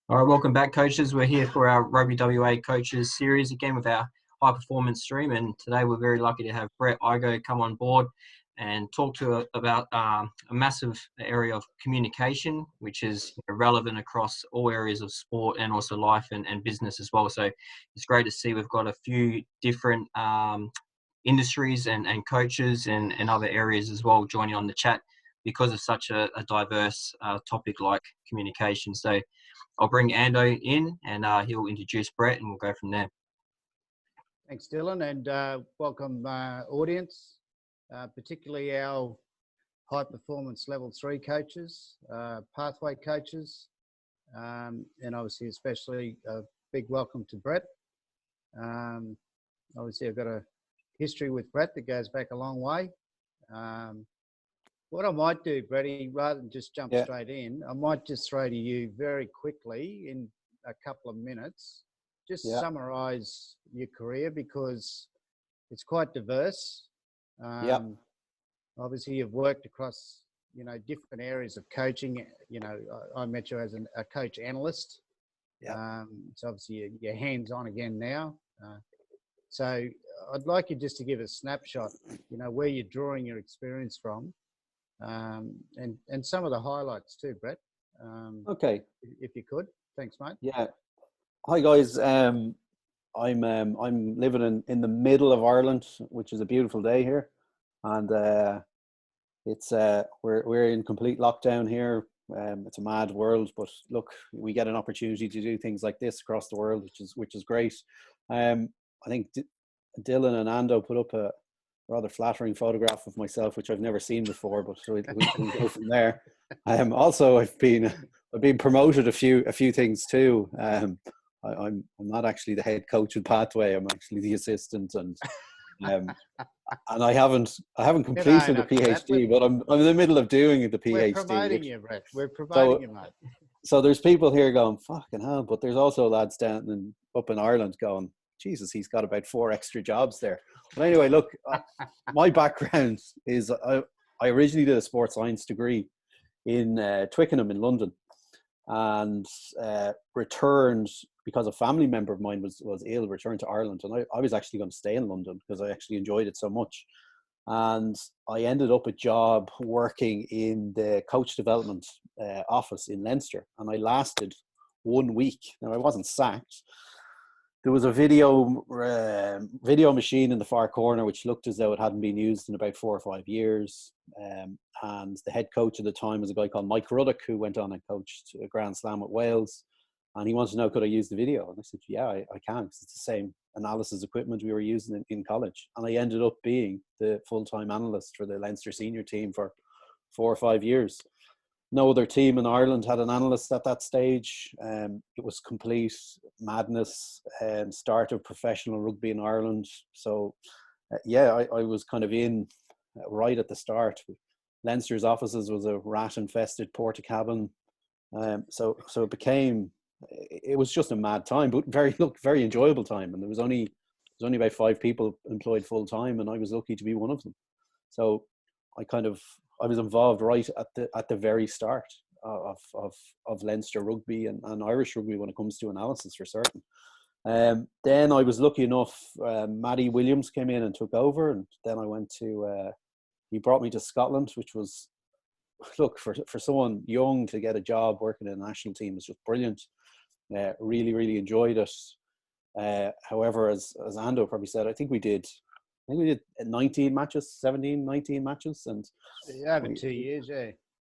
All right, welcome back, coaches. We're here for our RugbyWA coaches series again with our high performance stream, and today we're very lucky to have Brett Igoe come on board and talk about a massive area of communication, which is relevant across all areas of sport and also life and business as well. So it's great to see we've got a few different industries and coaches and other areas as well joining on the chat because of such a diverse topic like communication. So I'll bring Ando in and he'll introduce Brett and we'll go from there. Thanks, Dylan, and welcome audience, particularly our high performance level 3 coaches, pathway coaches, and obviously especially a big welcome to Brett. Obviously I've got a history with Brett that goes back a long way. What I might do, Bretty, rather than just jump straight in, I might just throw to you very quickly in a couple of minutes, just summarise your career because it's quite diverse. Obviously, you've worked across, different areas of coaching. I met you as a coach analyst. So obviously you're hands-on again now. So I'd like you just to give a snapshot, where you're drawing your experience from. And some of the highlights too, Brett. Okay. If you could. Thanks, mate. Yeah. Hi guys. I'm living in the middle of Ireland, which is a beautiful day here, and it's we're in complete lockdown here. It's a mad world, but look, we get an opportunity to do things like this across the world, which is great. I think Dylan and Ando put up a rather flattering photograph of myself, which I've never seen before, but we can go from there. Also, I've been promoted a few things too. I'm not actually the head coach in Pathway. I'm actually the assistant, and I haven't completed the PhD, but I'm in the middle of doing the PhD. We're promoting you, Brett. We're promoting you, mate. So there's people here going, fucking hell, but there's also lads down up in Ireland going, Jesus, he's got about 4 extra jobs there. But anyway, look, my background is I originally did a sports science degree in Twickenham in London, and returned because a family member of mine was ill, returned to Ireland, and I was actually going to stay in London because I actually enjoyed it so much. And I ended up a job working in the coach development office in Leinster, and I lasted 1 week. Now, I wasn't sacked. There was a video machine in the far corner which looked as though it hadn't been used in about 4 or 5 years. And the head coach at the time was a guy called Mike Ruddock, who went on and coached a Grand Slam at Wales. And he wanted to know, could I use the video? And I said, yeah, I can, because it's the same analysis equipment we were using in college. And I ended up being the full-time analyst for the Leinster senior team for 4 or 5 years. No other team in Ireland had an analyst at that stage. It was complete madness, start of professional rugby in Ireland. So, I was kind of in right at the start. Leinster's offices was a rat-infested porta-cabin. So it was just a mad time, but very enjoyable time. And there was only about 5 people employed full-time, and I was lucky to be one of them. So I was involved right at the very start of Leinster rugby and Irish rugby when it comes to analysis, for certain. Then I was lucky enough, Matty Williams came in and took over, and then I went to, he brought me to Scotland, which was, look, for someone young to get a job working in a national team was just brilliant. Really, really enjoyed it. However, as Ando probably said, I think we did 19 matches, 19 matches. And over 2 years,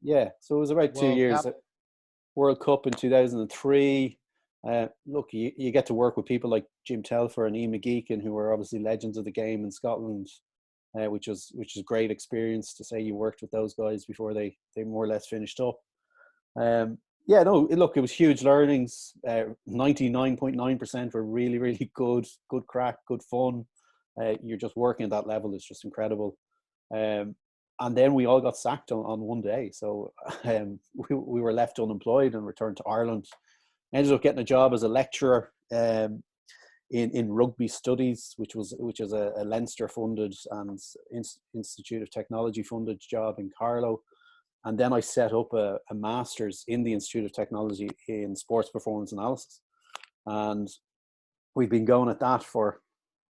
Yeah, so it was about 2 years. World Cup in 2003. Look, you get to work with people like Jim Telfer and Ian McGeechan, who were obviously legends of the game in Scotland, which is a great experience to say you worked with those guys before they more or less finished up. Look, it was huge learnings. 99.9% were really, really good crack, good fun. You're just working at that level is just incredible. And then we all got sacked on one day. So we were left unemployed and returned to Ireland. Ended up getting a job as a lecturer in rugby studies, which is a Leinster funded and Institute of Technology funded job in Carlow. And then I set up a master's in the Institute of Technology in sports performance analysis. And we've been going at that for,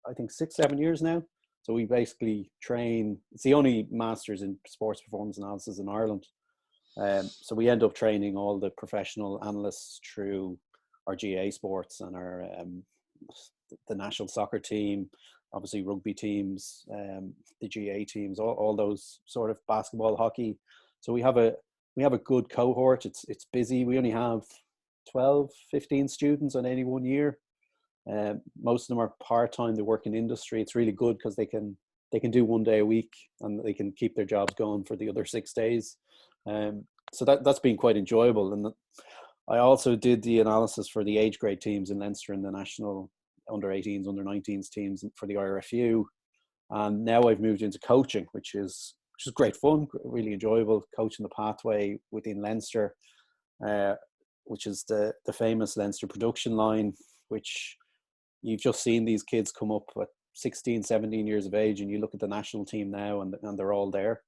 I think, 6-7 years now. So we basically train, it's the only master's in sports performance analysis in Ireland. So we end up training all the professional analysts through our GA sports and our the national soccer team, obviously rugby teams, the GA teams, all those sort of basketball, hockey. So we have a good cohort. It's busy. We only have 12, 15 students on any one year. Most of them are part-time. They work in industry. It's really good because they can do 1 day a week and they can keep their jobs going for the other 6 days. So that's been quite enjoyable. And I also did the analysis for the age grade teams in Leinster and the national under 18s, under 19s teams for the IRFU. And now I've moved into coaching, which is great fun, really enjoyable, coaching the pathway within Leinster, which is the famous Leinster production line, which you've just seen these kids come up at 16, 17 years of age, and you look at the national team now and they're all there.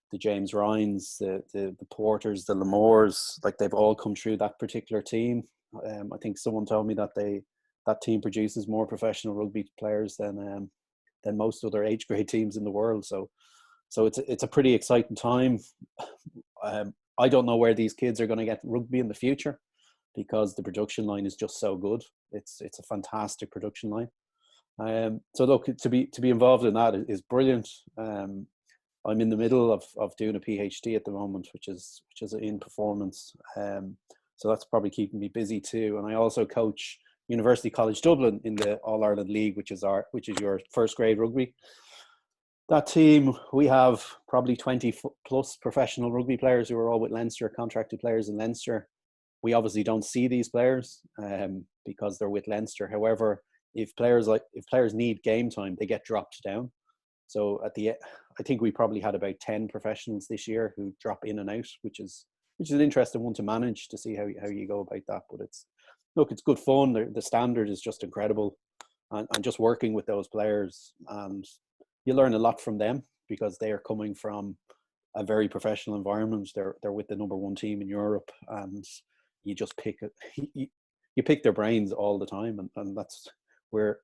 The James Ryans, the Porters, the Lamores, like they've all come through that particular team. I think someone told me that that team produces more professional rugby players than most other age grade teams in the world. So it's a pretty exciting time. I don't know where these kids are going to get rugby in the future because the production line is just so good. It's a fantastic production line. So look, to be involved in that is brilliant. I'm in the middle of doing a PhD at the moment, which is in performance. So that's probably keeping me busy too. And I also coach University College Dublin in the All Ireland League, which is your first grade rugby. That team, we have probably 20 plus professional rugby players who are all with Leinster, contracted players in Leinster. We obviously don't see these players because they're with Leinster. However, if players need game time, they get dropped down. So I think we probably had about 10 professionals this year who drop in and out, which is an interesting one to manage to see how you go about that. But it's good fun. The standard is just incredible, and just working with those players, and you learn a lot from them because they are coming from a very professional environment. They're with the number one team in Europe, and you just pick their brains all the time, and that's where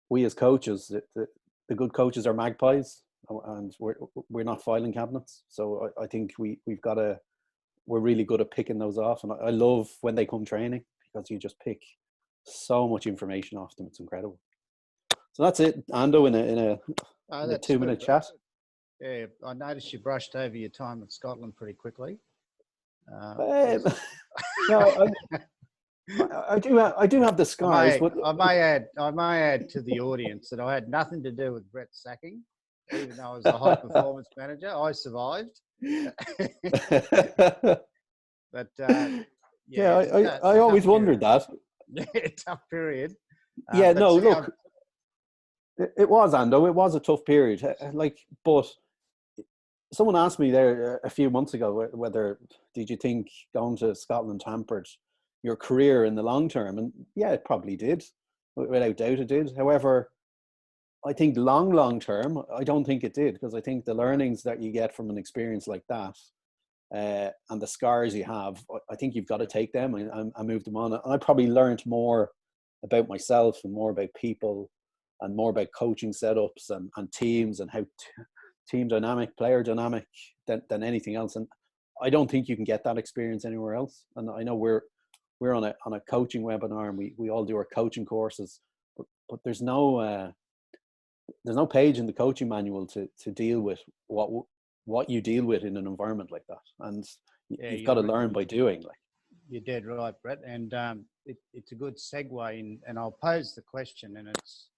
we as coaches, the good coaches are magpies, and we're not filing cabinets. So I think we're really good at picking those off, and I love when they come training because you just pick so much information off them. It's incredible. So that's it, Ando, in a 2-minute chat. Yeah, I noticed you brushed over your time at Scotland pretty quickly. No, I do have the scars. I may add to the audience that I had nothing to do with Brett's sacking, even though I was the high performance manager. I survived. But I always wondered that. Tough period. Look, it was, Ando. It was a tough period. But someone asked me there a few months ago whether did you think going to Scotland hampered your career in the long term, and yeah, it probably did, without doubt it did. However, I think long term, I don't think it did, because I think the learnings that you get from an experience like that, and the scars you have, I think you've got to take them and move them on. And I probably learned more about myself and more about people and more about coaching setups and teams and how team dynamic, player dynamic than anything else. And I don't think you can get that experience anywhere else. And I know we're on a coaching webinar, and we all do our coaching courses, but there's no page in the coaching manual to deal with what you deal with in an environment like that. And you've got to learn by doing. You're dead right, Brett. And it's a good segue and I'll pose the question, and it's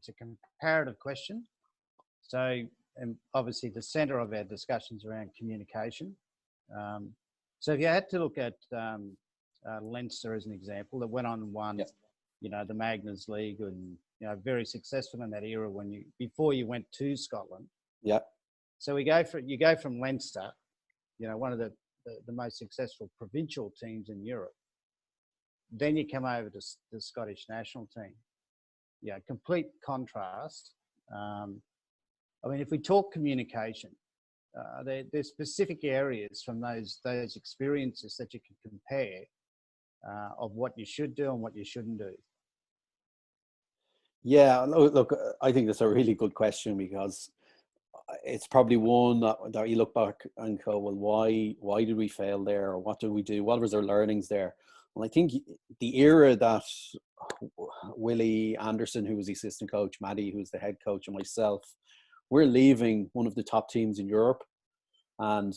a comparative question. So, and obviously the center of our discussions around communication. So if you had to look at Leinster as an example, that went on and won, the Magners League, and very successful in that era before you went to Scotland. Yeah. So you go from Leinster, one of the most successful provincial teams in Europe. Then you come over to the Scottish national team. Yeah, complete contrast. If we talk communication, there's specific areas from those experiences that you can compare of what you should do and what you shouldn't do? Yeah, look, I think that's a really good question, because it's probably one that you look back and go, well, why did we fail there, or what did we do? What was our learnings there? Well, I think the era that Willie Anderson, who was the assistant coach, Maddie, who's the head coach, and myself, we're leaving one of the top teams in Europe, and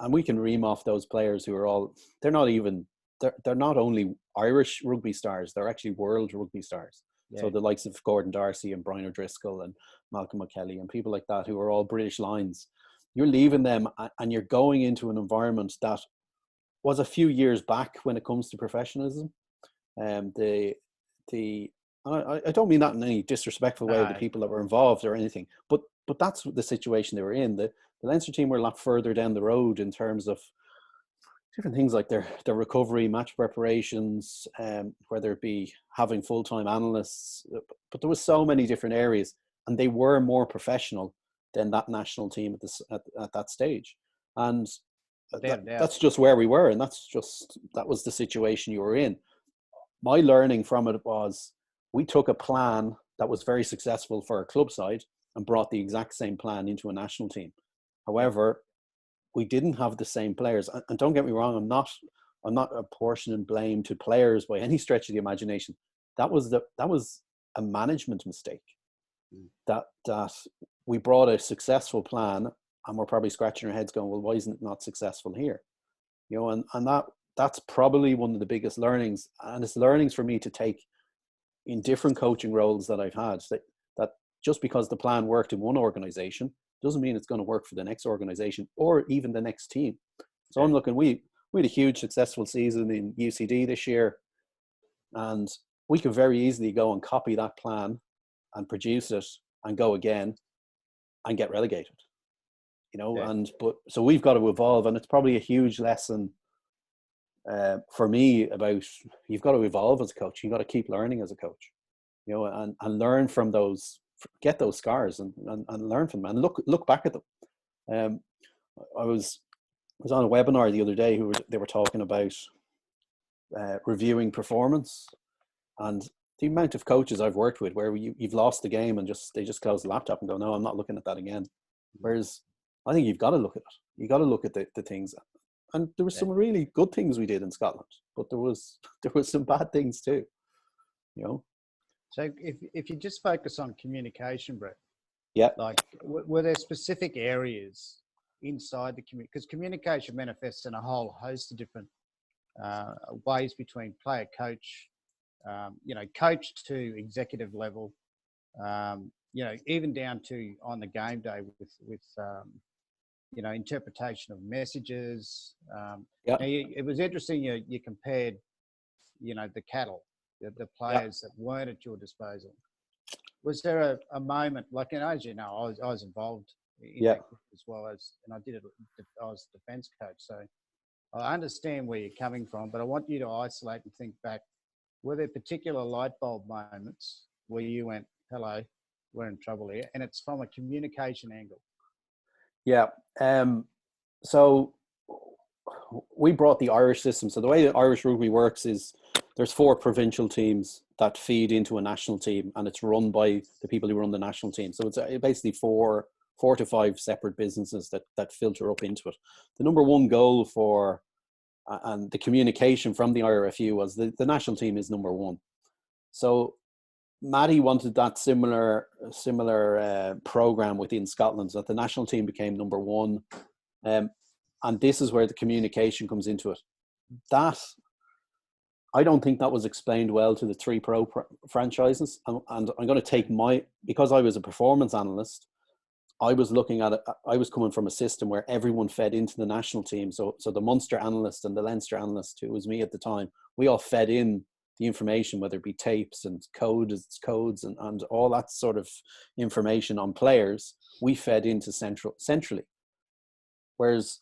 we can ream off those players who are all, they're not only Irish rugby stars, they're actually world rugby stars. Yeah. So the likes of Gordon Darcy and Brian O'Driscoll and Malcolm O'Kelly and people like that, who are all British lines. You're leaving them and you're going into an environment that was a few years back when it comes to professionalism. I don't mean that in any disrespectful way of the people that were involved or anything, but that's the situation they were in. The Leinster team were a lot further down the road in terms of different things like their recovery, match preparations, whether it be having full-time analysts, but there was so many different areas, and they were more professional than that national team at that stage. And that's just where we were, and that was the situation you were in. My learning from it was, we took a plan that was very successful for our club side and brought the exact same plan into a national team. However, we didn't have the same players. And don't get me wrong, I'm not apportioning blame to players by any stretch of the imagination. That was a management mistake. That we brought a successful plan, and we're probably scratching our heads going, well, why isn't it not successful here? You know, and that's probably one of the biggest learnings. And it's learnings for me to take in different coaching roles that I've had, that just because the plan worked in one organization doesn't mean it's going to work for the next organization or even the next team. So I'm looking, we had a huge successful season in UCD this year, and we could very easily go and copy that plan and produce it and go again and get relegated, you know. So we've got to evolve, and it's probably a huge lesson for me about, you've got to evolve as a coach. You've got to keep learning as a coach, you know, and learn from those, get those scars and learn from them and look back at them. I was on a webinar the other day they were talking about reviewing performance, and the amount of coaches I've worked with where you've lost the game and they just close the laptop and go, no, I'm not looking at that again. Whereas I think you've got to look at it. You got to look at the things. And there were some really good things we did in Scotland, but there was some bad things too, you know. So if you just focus on communication, Brett, yeah, like were there specific areas inside the community? Because communication manifests in a whole host of different ways between player, coach, you know, coach to executive level, you know, even down to on the game day with you know, interpretation of messages. It was interesting. You compared, you know, the cattle, the players that weren't at your disposal. Was there a moment, like, you know, as you know, I was involved in that group as well as, and I was a defence coach. So I understand where you're coming from, but I want you to isolate and think back. Were there particular light bulb moments where you went, hello, we're in trouble here? And it's from a communication angle. Yeah. So we brought the Irish system. So the way that Irish rugby works is there's 4 provincial teams that feed into a national team, and it's run by the people who run the national team. So it's basically 4 to 5 separate businesses that filter up into it. The number one goal for and the communication from the IRFU was the national team is number one. So Maddie wanted that similar program within Scotland, so that the national team became number one. And this is where the communication comes into it. That, I don't think that was explained well to the 3 pro franchises. And I'm going to take because I was a performance analyst, I was looking at it, I was coming from a system where everyone fed into the national team. So the Munster analyst and the Leinster analyst, who was me at the time, we all fed in the information, whether it be tapes and codes and all that sort of information on players, we fed into centrally. Whereas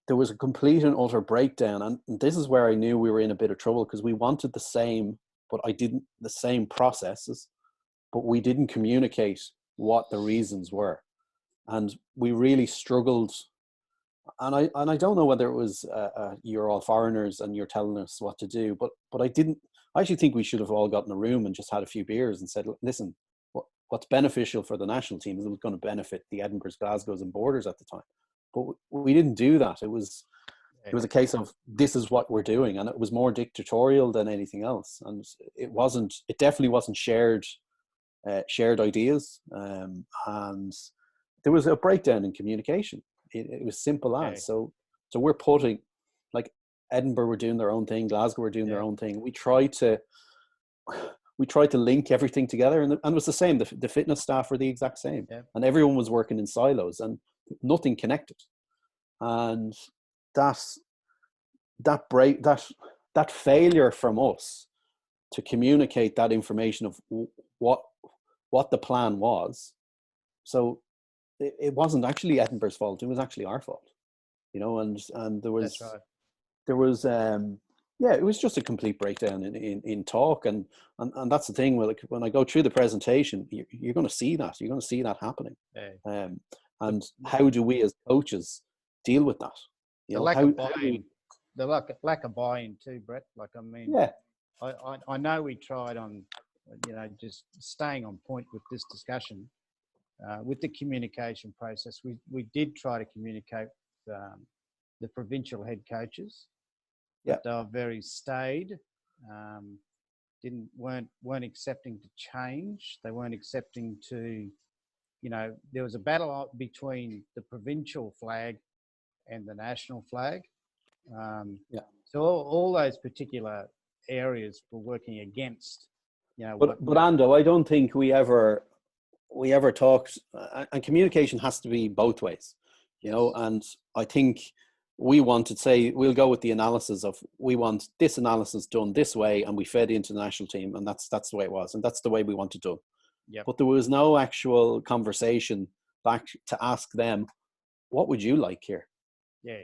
there was a complete and utter breakdown. And this is where I knew we were in a bit of trouble, because we wanted the same processes, but we didn't communicate what the reasons were. and we really struggled. And I don't know whether it was you're all foreigners and you're telling us what to do, but I actually think we should have all got in a room and just had a few beers and said, listen, what's beneficial for the national team is going to benefit the Edinburghs, Glasgows, and Borders at the time. But we didn't do that. It was a case of, this is what we're doing, and it was more dictatorial than anything else. And it definitely wasn't shared ideas, and there was a breakdown in communication. It was simple as so we're putting, like, Edinburgh were doing their own thing, Glasgow were doing their own thing. We tried to link everything together, and it was the same. The fitness staff were the exact same, and everyone was working in silos, and nothing connected. And that failure from us to communicate that information of what the plan was. So it wasn't actually Edinburgh's fault. It was actually our fault, and there was, That's right. There was, it was just a complete breakdown in talk. And that's the thing. When I go through the presentation, you're going to see that. You're going to see that happening. Yeah. And how do we as coaches deal with that? The lack of buy-in. The lack of buy-in too, Brett. Like, I mean, I know we tried on, just staying on point with this discussion, with the communication process. We did try to communicate the provincial head coaches. But they were very staid. Weren't accepting to change. They weren't accepting to, there was a battle between the provincial flag and the national flag. So all those particular areas were working against, But Ando, I don't think we ever talked, and communication has to be both ways, and I think we wanted to say, we'll go with the analysis of, we want this analysis done this way, and we fed into the national team, and that's the way it was, and that's the way we want it done. But there was no actual conversation back to ask them, what would you like here?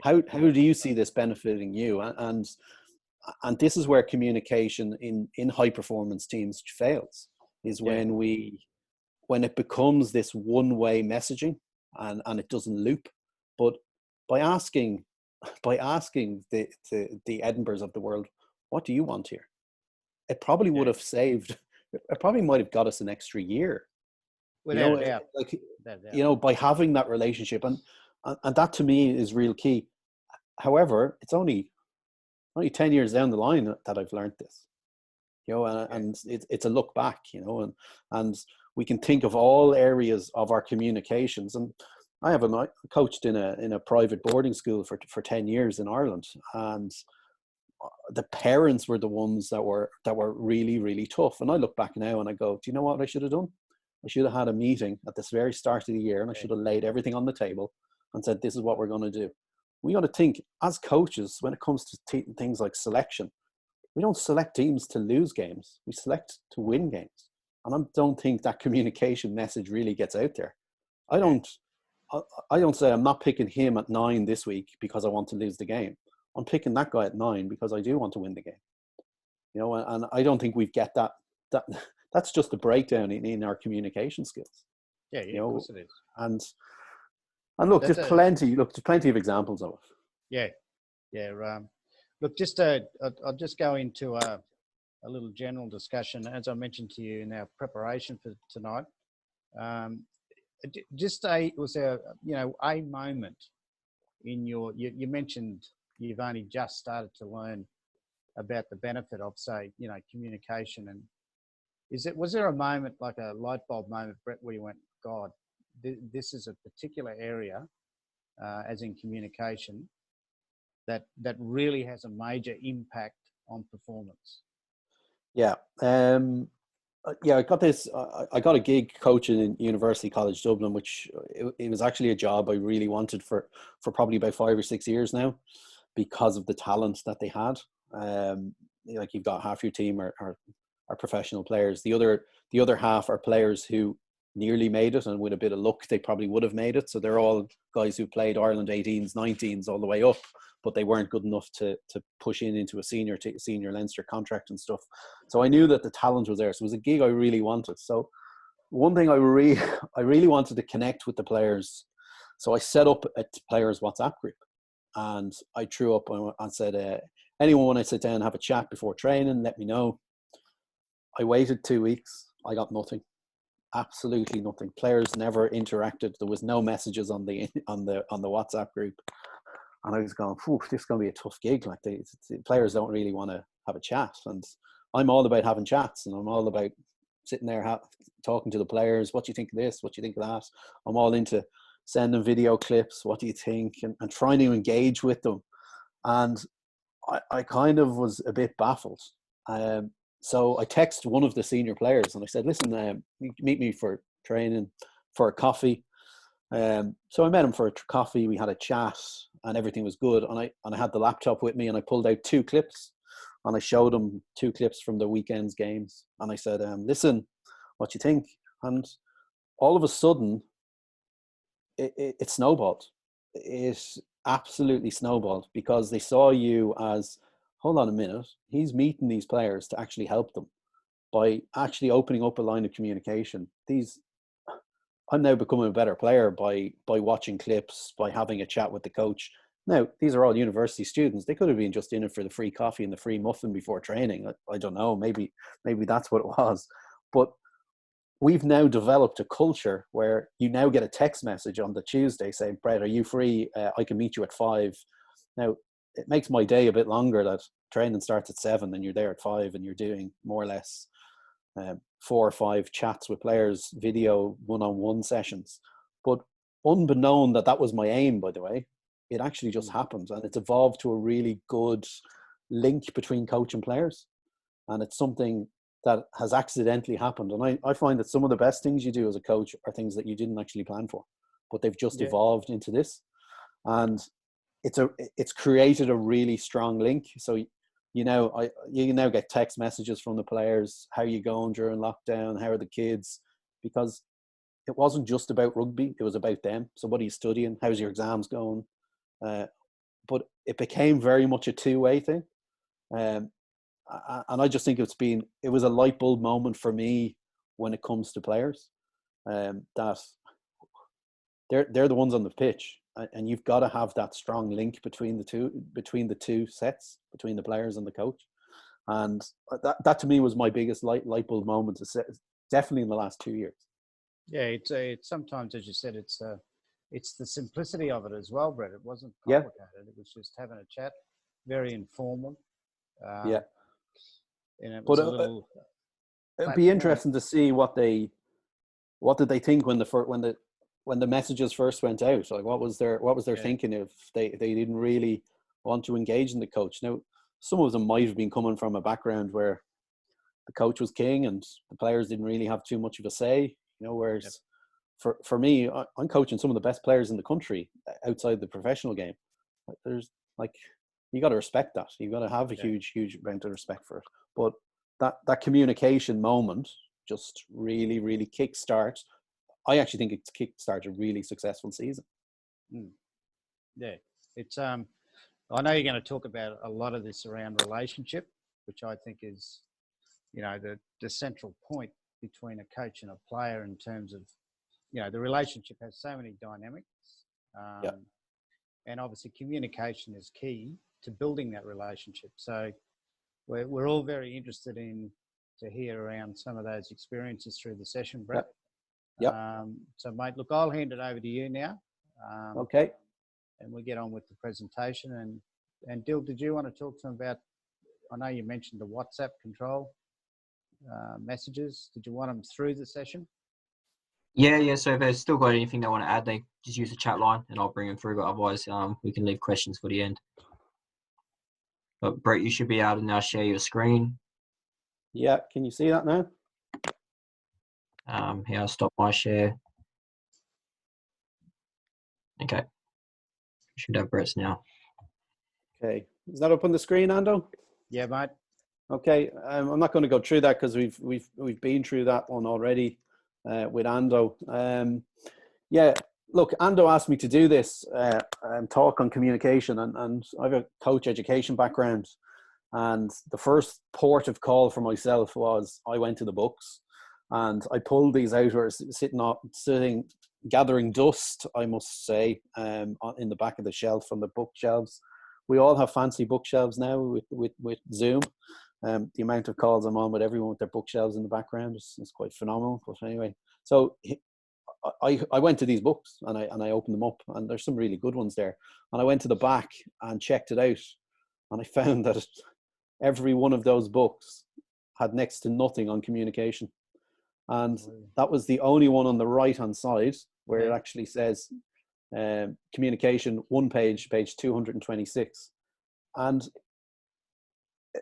How do you see this benefiting you? And this is where communication in high performance teams fails, is when it becomes this one way messaging, and it doesn't loop. But by asking the Edinburghs of the world, what do you want here? It probably would have saved. It probably might have got us an extra year. Without a doubt. By having that relationship, and that to me is real key. However, it's only 10 years down the line that I've learned this. And it's a look back. And we can think of all areas of our communications. And I have coached in a private boarding school for 10 years in Ireland, and the parents were the ones that were really, really tough. And I look back now and I go, do you know what I should have done? I should have had a meeting at this very start of the year, and I should have laid everything on the table and said, this is what we're going to do. We got to think as coaches, when it comes to things like selection, we don't select teams to lose games. We select to win games. And I don't think that communication message really gets out there. I don't say, I'm not picking him at 9 this week because I want to lose the game. I'm picking that guy at 9 because I do want to win the game. And I don't think we get that. That's just a breakdown in our communication skills. Yeah, of course it is. And look, there's plenty of examples of it. Look, I'll just go into a little general discussion, as I mentioned to you in our preparation for tonight. It was a moment in you mentioned you've only just started to learn about the benefit of, say, communication, and was there a moment, like a light bulb moment, Brett, where you went, God, this is a particular area, as in communication, that really has a major impact on performance? I got this. I got a gig coaching in University College Dublin, which it was actually a job I really wanted for probably about 5 or 6 years now, because of the talent that they had. Like, you've got half your team are professional players. The other half are players who nearly made it, and with a bit of luck, they probably would have made it. So they're all guys who played Ireland 18s, 19s, all the way up, but they weren't good enough to push into a senior Leinster contract and stuff. So I knew that the talent was there. So it was a gig I really wanted. So one thing I really wanted to connect with the players So I set up a players WhatsApp group, and I threw up and said, anyone want to sit down and have a chat before training, let me know. I waited 2 weeks. I got nothing. Absolutely nothing. Players never interacted. There was no messages on the WhatsApp group. And I was going, this is going to be a tough gig. Like the players don't really want to have a chat. And I'm all about having chats, and I'm all about sitting there talking to the players. What do you think of this? What do you think of that? I'm all into sending video clips. What do you think? And trying to engage with them. And I kind of was a bit baffled. So I texted one of the senior players and I said, listen, meet me for training for a coffee. So I met him for a coffee. We had a chat and everything was good. And I had the laptop with me and I pulled out 2 clips and I showed him 2 clips from the weekend's games. And I said, listen, what you think? And all of a sudden, it snowballed. It absolutely snowballed because they saw you as, hold on a minute, he's meeting these players to actually help them by actually opening up a line of communication. I'm now becoming a better player by watching clips, by having a chat with the coach. Now, these are all university students. They could have been just in it for the free coffee and the free muffin before training. I don't know. Maybe that's what it was. But we've now developed a culture where you now get a text message on the Tuesday saying, Brett, are you free? I can meet you at 5. Now, it makes my day a bit longer that training starts at 7 and you're there at 5 and you're doing more or less 4 or 5 chats with players, video one-on-one sessions. But unbeknown that was my aim, by the way, it actually just happened, and it's evolved to a really good link between coach and players. And it's something that has accidentally happened. And I find that some of the best things you do as a coach are things that you didn't actually plan for, but they've just evolved into this. And it's created a really strong link. So you now get text messages from the players. How are you going during lockdown? How are the kids? Because it wasn't just about rugby. It was about them. So what are you studying? How's your exams going? But it became very much a two-way thing. And I just think it was a light bulb moment for me when it comes to players. That they're the ones on the pitch. And you've got to have that strong link between the two sets, between the players and the coach. And that to me was my biggest light bulb moment, definitely in the last 2 years. Yeah, it's sometimes, as you said, it's the simplicity of it as well, Brett. It wasn't complicated. Yeah. It was just having a chat, very informal. Yeah. And it was it'd be interesting to see what did they think when the messages first went out. Like what was their thinking if they didn't really want to engage in the coach. Now, some of them might have been coming from a background where the coach was king and the players didn't really have too much of a say, whereas for me, I'm coaching some of the best players in the country outside the professional game. There's you got to respect that. You've got to have a huge amount of respect for it. But that communication moment just really, really kickstarts. I actually think it's kickstarted a really successful season. Yeah, it's I know you're going to talk about a lot of this around relationship, which I think is, the central point between a coach and a player in terms of, the relationship has so many dynamics. And obviously communication is key to building that relationship. So we're all very interested to hear around some of those experiences through the session, Brett. So mate, look, I'll hand it over to you now. Okay. And we'll get on with the presentation. And Dill, did you want to talk to them about, I know you mentioned the WhatsApp control messages. Did you want them through the session? Yeah. So if they've still got anything they want to add, they just use the chat line and I'll bring them through. But otherwise, we can leave questions for the end. But Brett, you should be able to now share your screen. Yeah, can you see that now? Here, I'll stop my share. Okay. Should have Brett's now. Okay. Is that up on the screen, Ando? Yeah, mate. Okay. I'm not going to go through that because we've been through that one already with Ando. Look, Ando asked me to do this talk on communication, and I have a coach education background. And the first port of call for myself was I went to the books and I pulled these out where sitting gathering dust, I must say, in the back of the shelf on the bookshelves. We all have fancy bookshelves now with Zoom. The amount of calls I'm on with everyone with their bookshelves in the background is quite phenomenal. But anyway, so I went to these books and I opened them up, and there's some really good ones there. And I went to the back and checked it out, and I found that every one of those books had next to nothing on communication. And that was the only one on the right-hand side where it actually says communication, one page 226. And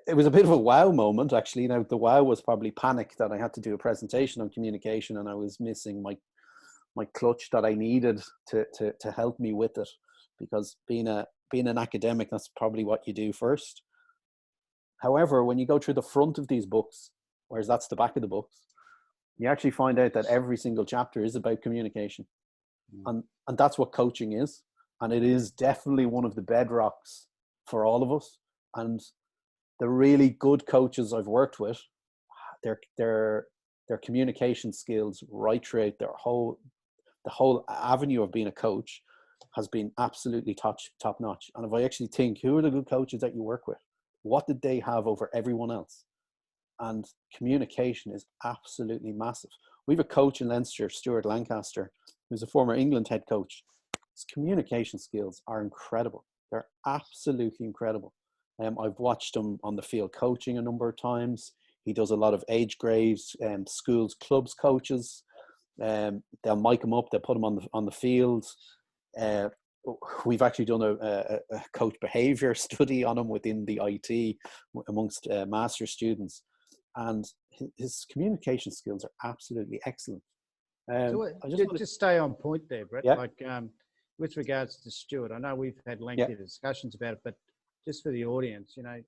it was a bit of a wow moment, actually. Now, the wow was probably panic that I had to do a presentation on communication and I was missing my clutch that I needed to help me with it. Because being an academic, that's probably what you do first. However, when you go through the front of these books, whereas that's the back of the books, you actually find out that every single chapter is about communication. And that's what coaching is. And it is definitely one of the bedrocks for all of us. And the really good coaches I've worked with, their communication skills right throughout the whole avenue of being a coach has been absolutely top notch. And if I actually think, who are the good coaches that you work with? What did they have over everyone else? And communication is absolutely massive. We have a coach in Leinster, Stuart Lancaster, who's a former England head coach. His communication skills are incredible. They're absolutely incredible. I've watched him on the field coaching a number of times. He does a lot of age grades, schools, clubs coaches. They'll mic him up. They'll put him on the field. We've actually done a coach behavior study on him within the IT amongst master students. And his communication skills are absolutely excellent. So just stay on point there, Brett. Yeah. Like with regards to Stuart, I know we've had lengthy discussions about it, but just for the audience, you know,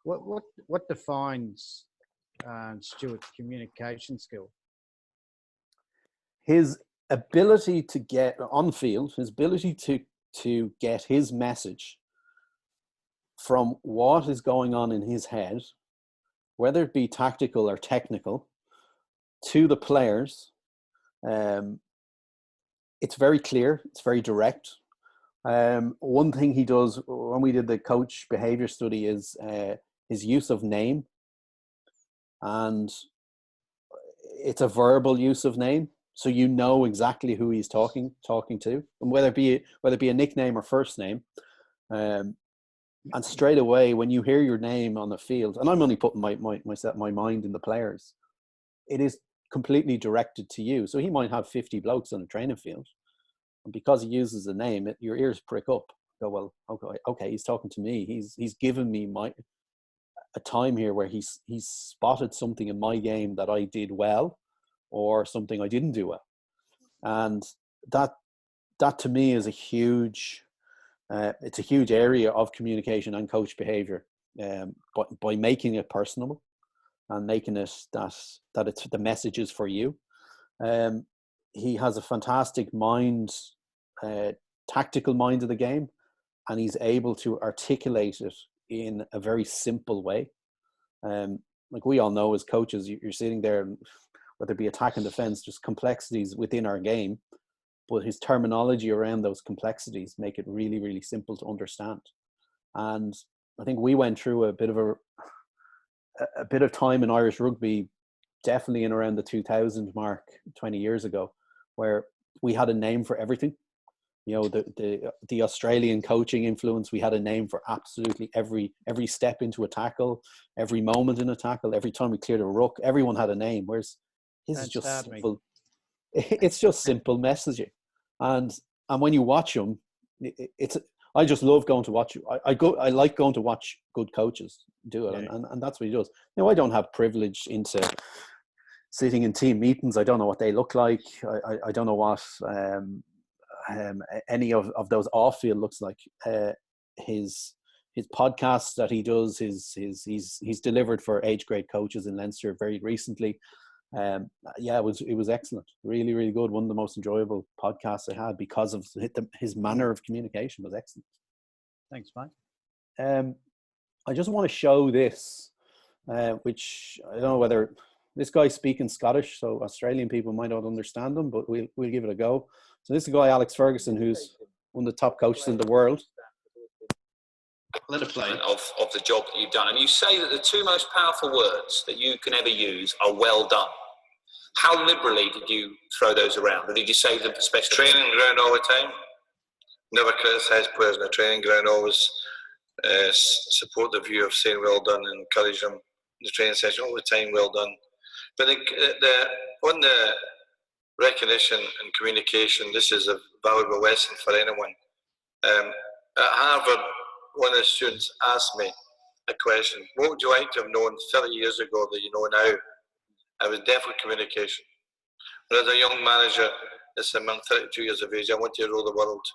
what defines Stuart's communication skill? His ability to get on field, his ability to get his message from what is going on in his head, whether it be tactical or technical, to the players. It's very clear, it's very direct. One thing he does when we did the coach behavior study is his use of name, and it's a verbal use of name, so you know exactly who he's talking to, and whether it be a nickname or first name. And straight away, when you hear your name on the field, and I'm only putting my mind in the players, it is completely directed to you. So he might have 50 blokes on a training field, and because he uses a name, your ears prick up. Go, well, okay, he's talking to me. He's given me a time here where he's spotted something in my game that I did well, or something I didn't do well, and that to me is a huge. It's a huge area of communication and coach behavior, but by making it personable and making it that it's the messages for you. He has a fantastic mind, tactical mind of the game, and he's able to articulate it in a very simple way. Like we all know as coaches, you're sitting there, whether it be attack and defense, just complexities within our game. But his terminology around those complexities make it really, really simple to understand. And I think we went through a bit of time in Irish rugby, definitely in around the 2000 mark, 20 years ago, where we had a name for everything. You know, the Australian coaching influence, we had a name for absolutely every step into a tackle, every moment in a tackle, every time we cleared a ruck, everyone had a name. Whereas his is just simple. It's just simple messaging. And when you watch them, I just love going to watch. I like going to watch good coaches do it, and that's what he does. You know, I don't have privilege into sitting in team meetings. I don't know what they look like. I don't know what any of those off field looks like. His podcasts that he does, he's delivered for age grade coaches in Leinster very recently. It was excellent, really, really good. One of the most enjoyable podcasts I had because of his manner of communication was excellent. Thanks, mate. I just want to show this, which I don't know whether This guy's speaking Scottish, so Australian people might not understand him, but we'll give it a go. So this is a guy, Alex Ferguson, who's one of the top coaches in the world. Let it play of the job that you've done. And you say that the two most powerful words that you can ever use are well done. How liberally did you throw those around? Or did you save them for special training ground all the time? Never criticise players in the training ground. Always support the view of saying well done and encourage them in the training session all the time. Well done. But on the recognition and communication, this is a valuable lesson for anyone. At Harvard, one of the students asked me a question: what would you like to have known 30 years ago that you know now? I was definitely communication. When I was a young manager, I'm 32 years of age, I wanted to rule the world.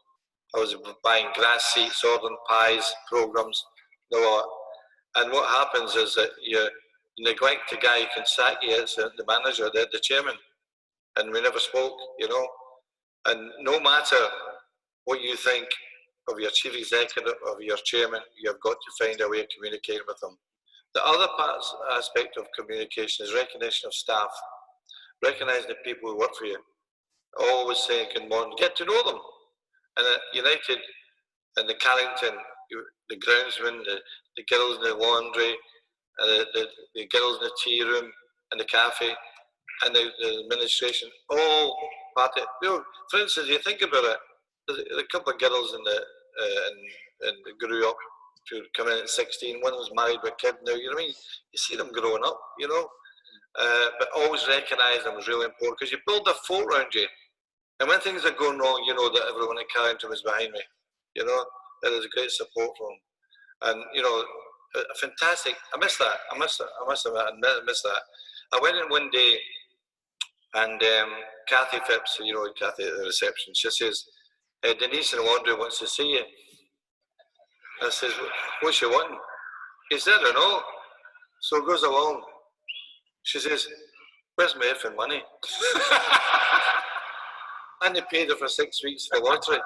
I was buying grass seats, ordering pies, programs, and what happens is that you neglect the guy who can sack you as the manager, the chairman, and we never spoke, And no matter what you think of your chief executive, of your chairman, you've got to find a way of communicating with them. The other aspect of communication is recognition of staff, recognizing the people who work for you. Always saying good morning, get to know them. And at United and the Carrington, the groundsmen, the girls in the laundry, the girls in the tea room and the cafe, and the administration, all part of it. For instance, you think about it, there's a couple of girls and grew up to come in at 16. One was married with a kid now. You know what I mean? You see them growing up. But always recognise them is really important, because you build a fort around you. And when things are going wrong, you know that everyone at Carrington was behind me. There is great support from them. And fantastic. I miss that. I miss that. I went in one day, and Kathy Phipps, Kathy at the reception, she says, Denise in the laundry wants to see you. I says, what's she wanting? He said, I don't know. So it goes along. She says, where's my effing money? And they paid her for 6 weeks for lottery.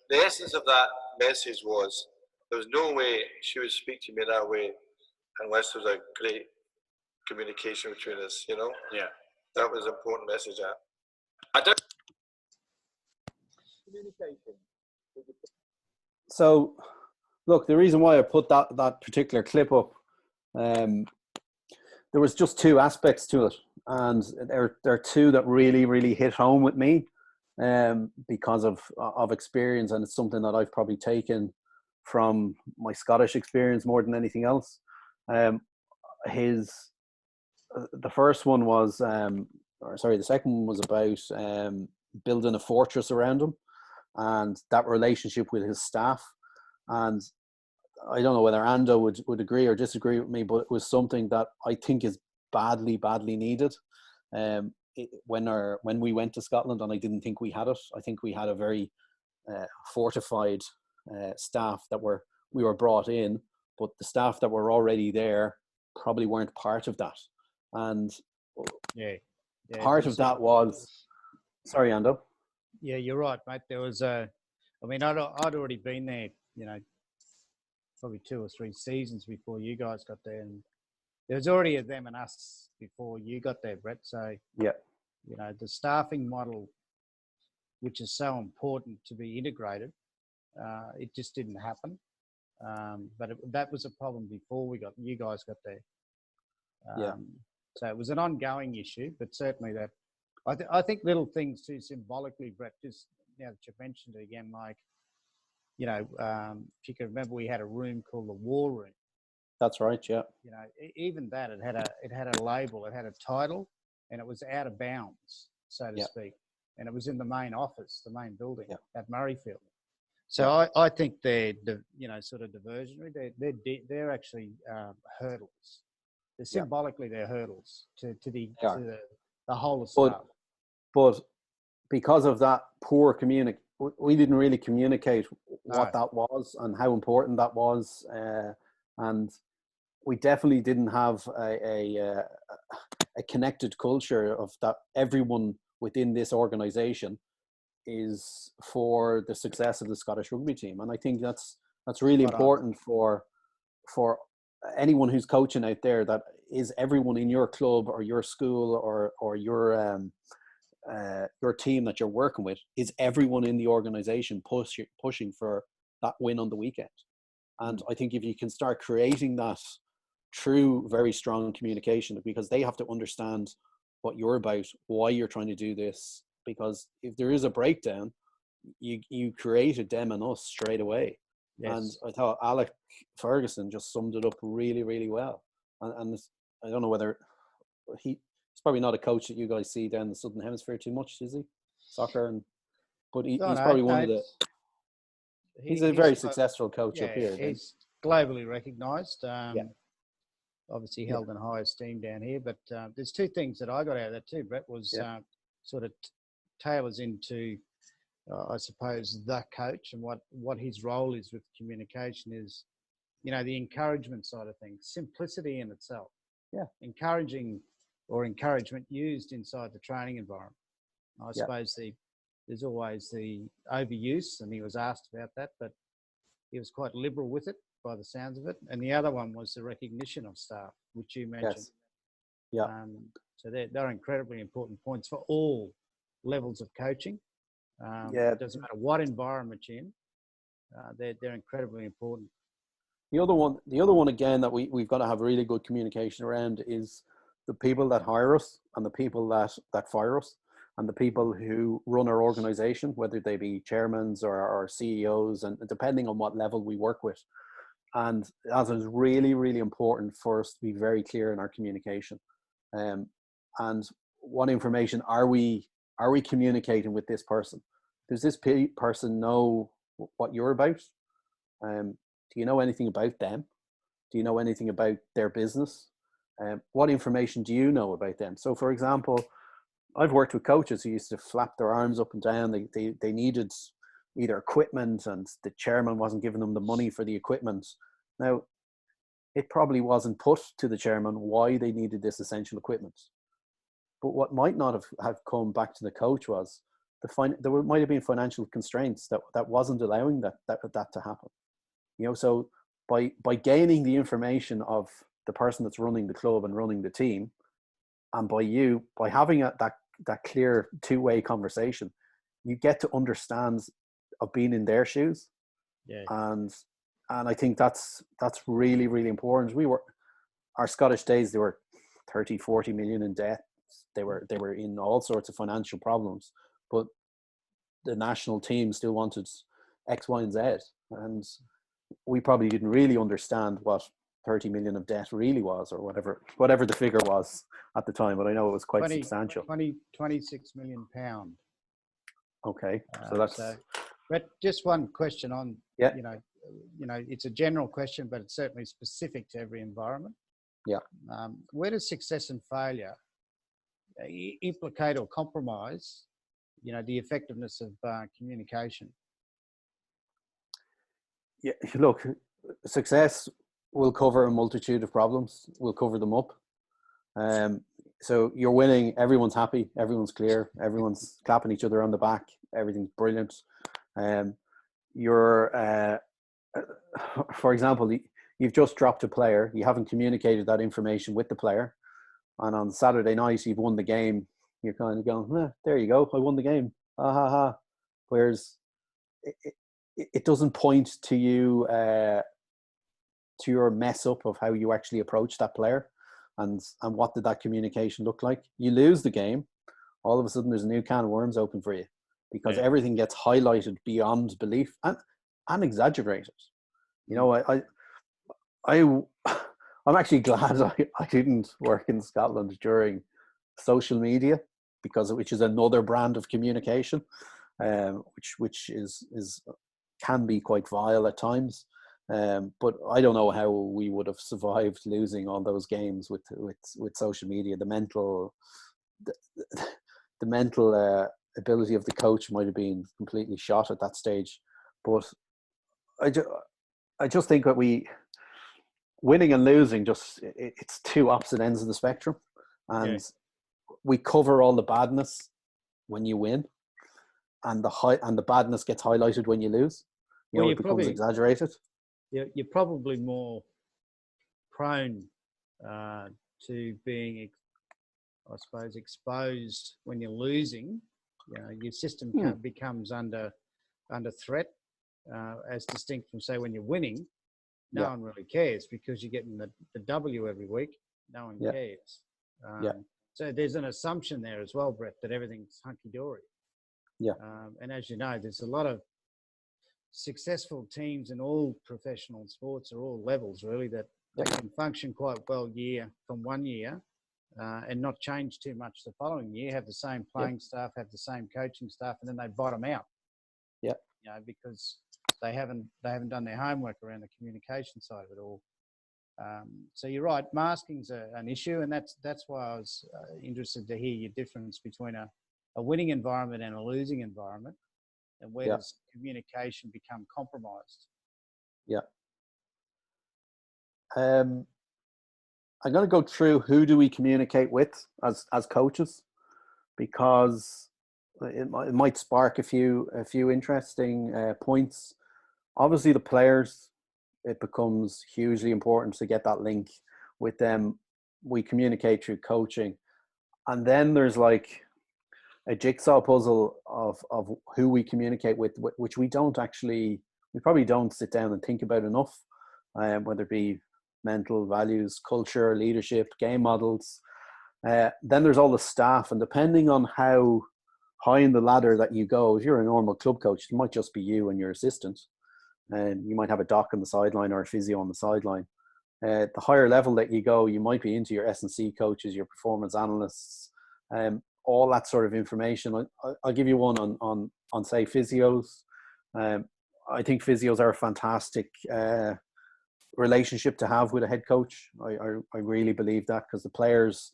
The essence of that message was, there was no way she would speak to me that way unless there was a great communication between us, Yeah. That was an important message. I don't... Communication. So, look, the reason why I put that particular clip up, there was just two aspects to it, and there are two that really, really hit home with me, because of experience, and it's something that I've probably taken from my Scottish experience more than anything else. The first one was, the second one was about building a fortress around him, and that relationship with his staff. And I don't know whether Ando would agree or disagree with me, but it was something that I think is badly, badly needed. When we went to Scotland, and I didn't think we had it. I think we had a very fortified staff that we were brought in, but the staff that were already there probably weren't part of that. And part of that was, sorry, Ando. Yeah, you're right, mate. There was I'd already been there, probably 2 or 3 seasons before you guys got there, and there was already a them and us before you got there, Brett. So yeah, the staffing model, which is so important to be integrated, it just didn't happen. But that was a problem before you guys got there. So it was an ongoing issue, but certainly that I think little things too, symbolically, Brett, just now that you mentioned it again, like, if you can remember, we had a room called the War Room. That's right. Yeah. Even that, it had a label, it had a title, and it was out of bounds, so to speak. And it was in the main office, the main building at Murrayfield. So I think they're sort of diversionary. They're actually hurdles. They're symbolically they're hurdles to the whole of staff. But because of that poor we didn't really communicate what that was and how important that was, and we definitely didn't have a connected culture of that. Everyone within this organization is for the success of the Scottish rugby team. And I think that's really Spot on. important for anyone who's coaching out there. That is everyone in your club or your school or your team that you're working with, is everyone in the organization pushing for that win on the weekend. And I think if you can start creating that through very strong communication, because they have to understand what you're about, why you're trying to do this, because if there is a breakdown, you created them and us straight away. Yes. And I thought Alec Ferguson just summed it up really, really well. And I don't know whether he's probably not a coach that you guys see down the Southern Hemisphere too much, is he? Soccer, but he's probably one of the. He's a very successful coach up here. He's globally recognised. Obviously held in high esteem down here. But there's two things that I got out of that too, Brett, was sort of tailors into, I suppose, the coach and what his role is with communication is, the encouragement side of things, simplicity in itself. Yeah. Encouragement used inside the training environment. I suppose there's always the overuse, and he was asked about that, but he was quite liberal with it by the sounds of it. And the other one was the recognition of staff, which you mentioned. Yes. Yeah. So they're incredibly important points for all levels of coaching. It doesn't matter what environment you're in. They're incredibly important. The other one again that we've got to have really good communication around is the people that hire us and the people that fire us and the people who run our organization, whether they be chairmen or CEOs, and depending on what level we work with. And that is really, really important for us to be very clear in our communication. And what information are we communicating with this person? Does this person know what you're about? Do you know anything about them? Do you know anything about their business? What information do you know about them? So, for example, I've worked with coaches who used to flap their arms up and down. They needed either equipment, and the chairman wasn't giving them the money for the equipment. Now, it probably wasn't put to the chairman why they needed this essential equipment. But what might not have come back to the coach was there might have been financial constraints that wasn't allowing that to happen. So by gaining the information of the person that's running the club and running the team, and by having that clear two-way conversation, you get to understand of being in their shoes. Yeah. And I think that's really, really important. Our Scottish days, they were 30, 40 million in debt. They were in all sorts of financial problems, but the national team still wanted X, Y, and Z. And we probably didn't really understand what 30 million of debt really was, or whatever the figure was at the time. But I know it was quite substantial. 26 million pound. Okay. So that's. But just one question on, it's a general question, but it's certainly specific to every environment. Yeah. Where does success and failure implicate or compromise, the effectiveness of communication? Yeah, look, success will cover a multitude of problems. We'll cover them up. So you're winning, everyone's happy, everyone's clear, everyone's clapping each other on the back, everything's brilliant. For example, you've just dropped a player, you haven't communicated that information with the player, and on Saturday night you've won the game. You're kind of going, there you go, I won the game. Ha ha ha. Whereas it doesn't point to you, to your mess up of how you actually approach that player, and what did that communication look like. You lose the game, all of a sudden there's a new can of worms open for you, because everything gets highlighted beyond belief and exaggerated. I'm actually glad I didn't work in Scotland during social media, which is another brand of communication, which can be quite vile at times. But I don't know how we would have survived losing all those games with social media. The mental ability of the coach might have been completely shot at that stage. But I just think that winning and losing, it's two opposite ends of the spectrum, and we cover all the badness when you win, and the badness gets highlighted when you lose. Well, It becomes exaggerated. You're probably more prone to being, I suppose, exposed when you're losing. Your system becomes under threat, as distinct from, say, when you're winning. No one really cares because you're getting the W every week. No one cares. So there's an assumption there as well, Brett, that everything's hunky-dory. Yeah. And as you know, there's a lot of successful teams in all professional sports or all levels, really, that they can function quite well from one year and not change too much the following year, have the same playing staff, have the same coaching staff, and then they bottom out. Yeah. Because they haven't done their homework around the communication side of it all. So you're right, masking's an issue, and that's why I was interested to hear your difference between a winning environment and a losing environment, and where does communication become compromised? Yeah. I'm going to go through who do we communicate with as coaches, because it might spark a few interesting points. Obviously, the players, it becomes hugely important to get that link with them. We communicate through coaching, and then there's like a jigsaw puzzle of who we communicate with, which we probably don't sit down and think about enough, whether it be mental values, culture, leadership, game models. Then there's all the staff, and depending on how high in the ladder that you go, if you're a normal club coach, it might just be you and your assistant, and you might have a doc on the sideline or a physio on the sideline. The higher level that you go, you might be into your S&C coaches, your performance analysts, all that sort of information. I'll give you one on say physios. I think physios are a fantastic relationship to have with a head coach. I really believe that, because the players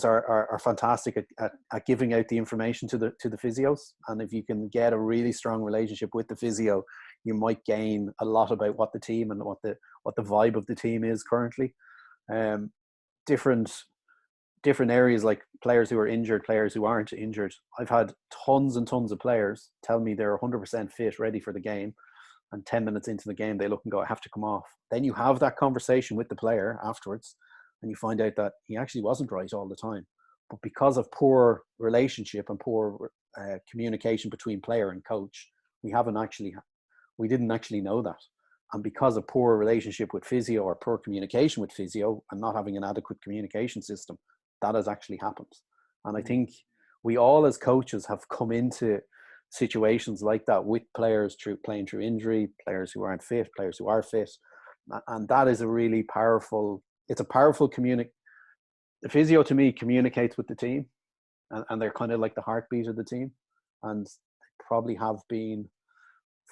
are fantastic at giving out the information to the physios, and if you can get a really strong relationship with the physio, you might gain a lot about what the team and what the vibe of the team is currently. Different areas, like players who are injured, players who aren't injured. I've had tons and tons of players tell me they're 100% fit, ready for the game, and 10 minutes into the game they look and go, I have to come off. Then you have that conversation with the player afterwards, and you find out that he actually wasn't right all the time, but because of poor relationship and poor communication between player and coach, we didn't actually know that. And because of poor relationship with physio or poor communication with physio and not having an adequate communication system, that has actually happened. And I think we all as coaches have come into situations like that with players playing through injury, players who aren't fit, players who are fit. And that is a really powerful, it's a powerful the physio to me communicates with the team, and they're kind of like the heartbeat of the team, and they probably have been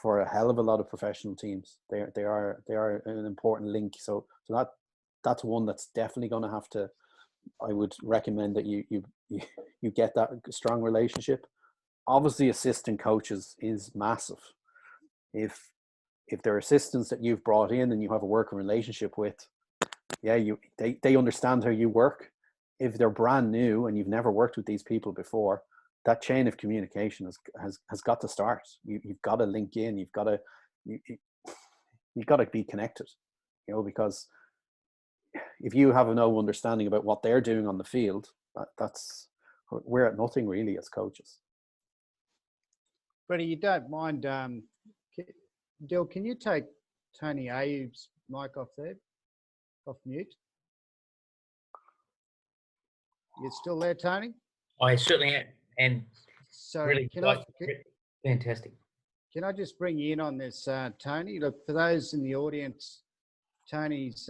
for a hell of a lot of professional teams. They are an important link. So that's one that's definitely going to have to, I would recommend that you get that strong relationship. Obviously, assistant coaches is massive. If they're assistants that you've brought in and you have a working relationship with, they understand how you work. If they're brand new and you've never worked with these people before, that chain of communication has got to start. You've got to link in. You've got to be connected, because if you have no understanding about what they're doing on the field, we're at nothing really as coaches. Freddie, you don't mind, Dill, can you take Tony Ayoub's mic off mute? You still there, Tony? I certainly am, and so really fantastic. Can I just bring you in on this, Tony? Look, for those in the audience, Tony's,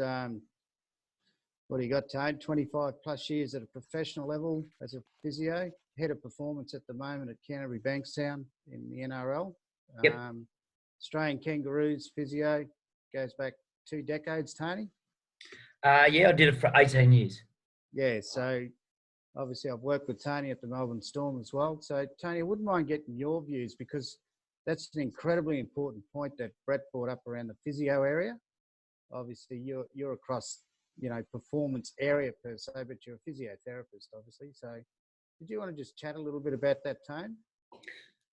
what do you got, Tony? 25 plus years at a professional level as a physio, head of performance at the moment at Canterbury Bankstown in the NRL. Yep. Australian Kangaroos physio, goes back 2 decades, Tony? Yeah, I did it for 18 years. Yeah, so obviously I've worked with Tony at the Melbourne Storm as well. So Tony, I wouldn't mind getting your views, because that's an incredibly important point that Brett brought up around the physio area. Obviously you're across, performance area per se, but you're a physiotherapist, obviously. So did you want to just chat a little bit about that, Tony?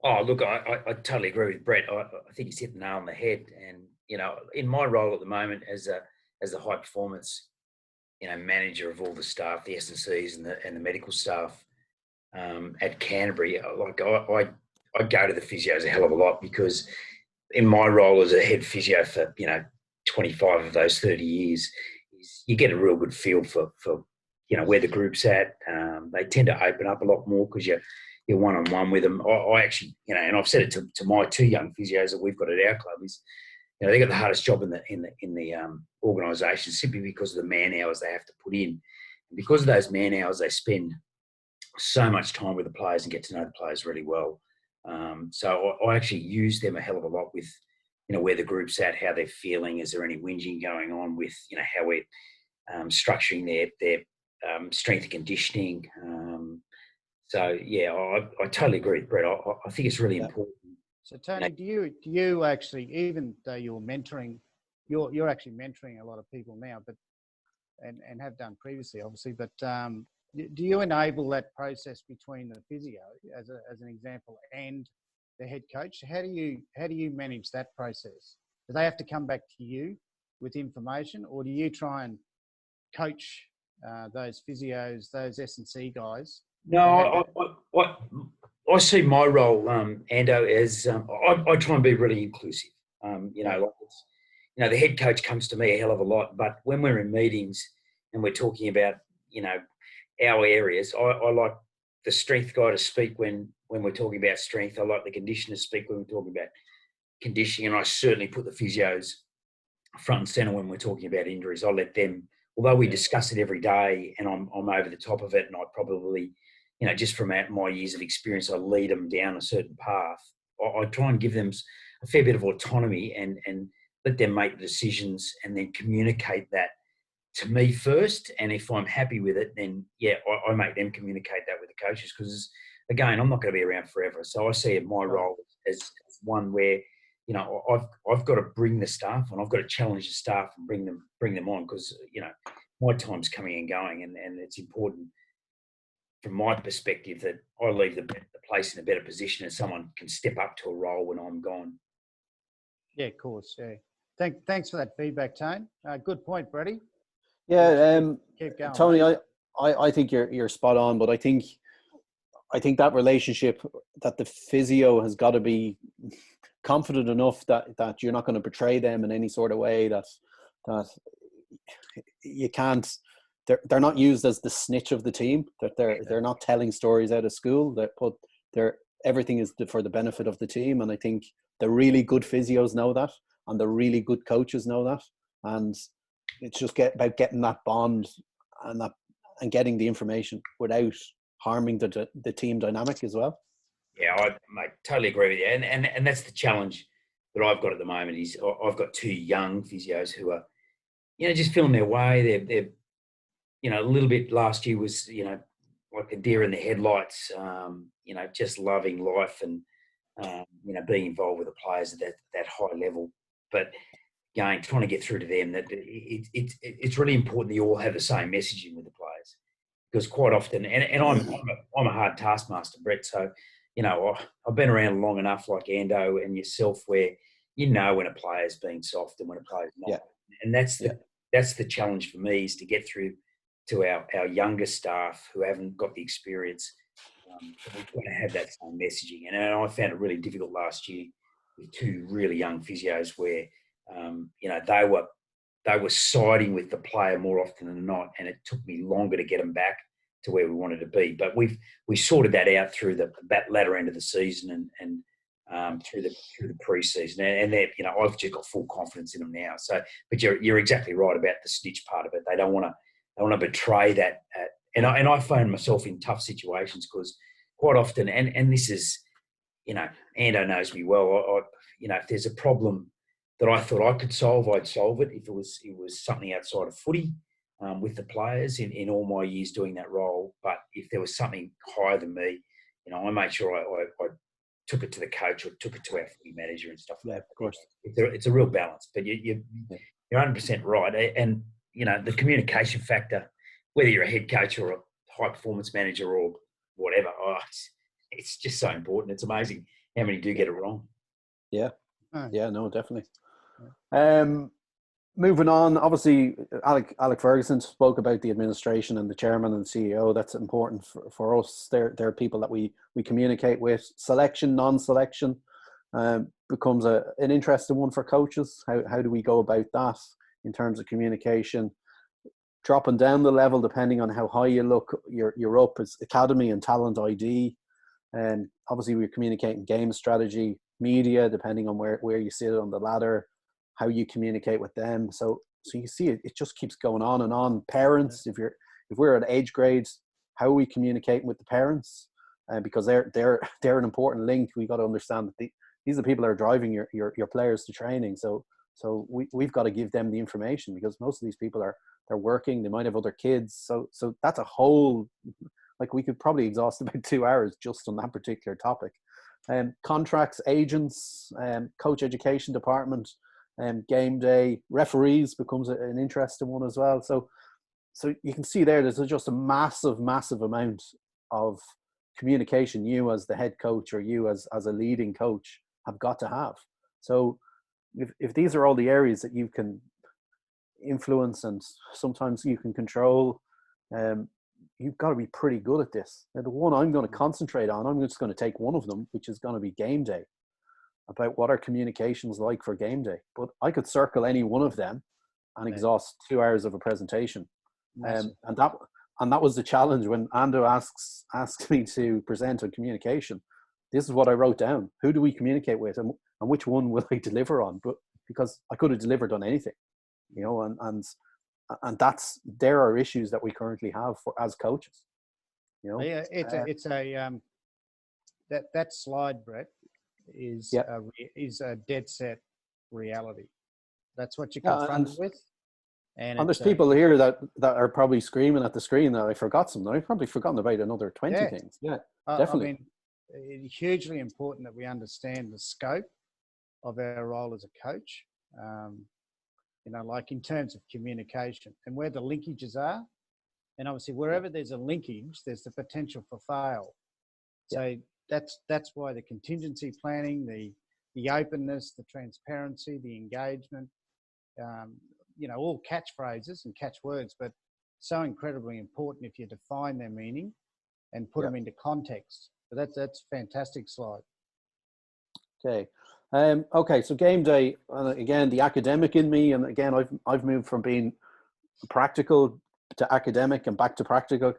Oh, look, I totally agree with Brett. I think he's hit the nail on the head. And, you know, in my role at the moment as the high performance, you know, manager of all the staff, the S&Cs and the medical staff at Canterbury, like I go to the physios a hell of a lot, because in my role as a head physio for, you know, 25 of those 30 years, you get a real good feel for you know, where the group's at. They tend to open up a lot more because you're one-on-one with them. I actually, you know, and I've said it to my two young physios that we've got at our club, is, you know, they got the hardest job in the organisation, simply because of the man hours they have to put in. And because of those man hours, they spend so much time with the players and get to know the players really well. So I actually use them a hell of a lot with, you know, where the group's at, how they're feeling. Is there any whinging going on with, you know, how we're structuring their strength and conditioning. So yeah, I totally agree with Brett. I think it's really important. So Tony, do you actually, even though you're mentoring, you're actually mentoring a lot of people now, but and have done previously, obviously, but do you enable that process between the physio, as an example, and the head coach? How do you manage that process? Do they have to come back to you with information, or do you try and coach those physios, those S&C guys? No, I see my role, Ando, as I try and be really inclusive. You know, like you know, the head coach comes to me a hell of a lot, but when we're in meetings and we're talking about, you know, our areas, I like the strength guy to speak when we're talking about strength. I like the conditioner to speak when we're talking about conditioning, and I certainly put the physios front and centre when we're talking about injuries. I let them, although we discuss it every day and I'm over the top of it, and I probably, you know, just from my years of experience, I lead them down a certain path. I try and give them a fair bit of autonomy and let them make the decisions, and then communicate that to me first. And if I'm happy with it, then yeah, I make them communicate that with the coaches, because again, I'm not going to be around forever. So I see my role as one where, you know, I've got to bring the staff, and I've got to challenge the staff and bring them on, because, you know, my time's coming and going, and it's important from my perspective that I leave the place in a better position, and someone can step up to a role when I'm gone. Yeah, of course. Yeah. Thanks for that feedback, Tone. Good point, Brady. Yeah, keep going, Tony, mate. I think you're spot on, but I think that relationship, that the physio has got to be confident enough that you're not going to betray them in any sort of way, that you can't. They're not used as the snitch of the team. That they're not telling stories out of school. Everything is for the benefit of the team, and I think the really good physios know that, and the really good coaches know that, and it's just about getting that bond and getting the information without harming the team dynamic as well. Yeah, I totally agree with you, and that's the challenge that I've got at the moment. Is I've got two young physios who are, you know, just feeling their way. They're you know, a little bit last year was, you know, like a deer in the headlights, you know, just loving life and, you know, being involved with the players at that high level. But again, trying to get through to them that it's really important that you all have the same messaging with the players, because quite often, and I'm a hard taskmaster, Brett. So, you know, I've been around long enough, like Ando and yourself, where you know when a player's being soft and when a player's not. Yeah. And that's the challenge for me, is to get through to our younger staff who haven't got the experience. We've got to have that same messaging. And I found it really difficult last year with two really young physios where, you know, they were siding with the player more often than not, and it took me longer to get them back to where we wanted to be. But we sorted that out through the latter end of the season and through the pre-season, and they're, you know, I've just got full confidence in them now. So, but you're exactly right about the snitch part of it. They don't want to betray that. And I find myself in tough situations, because quite often, and this is, you know, Ando knows me well. You know, if there's a problem that I thought I could solve, I'd solve it. If it was something outside of footy with the players in all my years doing that role. But if there was something higher than me, you know, I made sure I took it to the coach or took it to our footy manager and stuff like that. Of course, it's a real balance. But you're 100% right. And you know, the communication factor, whether you're a head coach or a high performance manager or whatever, it's just so important. It's amazing how many do get it wrong. Yeah. Oh. Yeah, no, definitely. Moving on, obviously, Alec Ferguson spoke about the administration and the chairman and the CEO. That's important for us. They're people that we communicate with. Selection, non-selection becomes an interesting one for coaches. How do we go about that in terms of communication? Dropping down the level, depending on how high you look, you're up as academy and talent ID. And obviously, we're communicating game strategy, media, depending on where you sit on the ladder, how you communicate with them. So you see it just keeps going on and on. Parents, if we're at age grades, how are we communicating with the parents? Because they're an important link. We got to understand that these are the people that are driving your players to training. So we've got to give them the information, because most of these people they're working. They might have other kids. So that's a whole, like, we could probably exhaust about 2 hours just on that particular topic. Contracts, agents, coach education department, game day, referees becomes an interesting one as well. So you can see there's just a massive amount of communication you as the head coach, or you as a leading coach, have got to have. So if these are all the areas that you can influence and sometimes you can control, you've got to be pretty good at this. Now, the one I'm going to concentrate on, I'm just going to take one of them, which is going to be game day, about what our communication's like for game day. But I could circle any one of them and exhaust 2 hours of a presentation. And that was the challenge when Ando asked me to present on communication. This is what I wrote down. Who do we communicate with, and which one will I deliver on? But because I could have delivered on anything, and there are issues that we currently have as coaches. Yeah, that slide, Brett, is a dead set reality. That's what you're confronted with. And there's people here that are probably screaming at the screen that I forgot something. I've probably forgotten about another 20 things. Yeah, definitely. I mean, it's hugely important that we understand the scope of our role as a coach, like in terms of communication and where the linkages are. And obviously, wherever there's a linkage, there's the potential for fail. So that's why the contingency planning, the openness, the transparency, the engagement, all catchphrases and catchwords, but so incredibly important if you define their meaning and put them into context. But that's a fantastic slide. Okay. Okay, so game day, again, the academic in me, and again, I've moved from being practical to academic and back to practical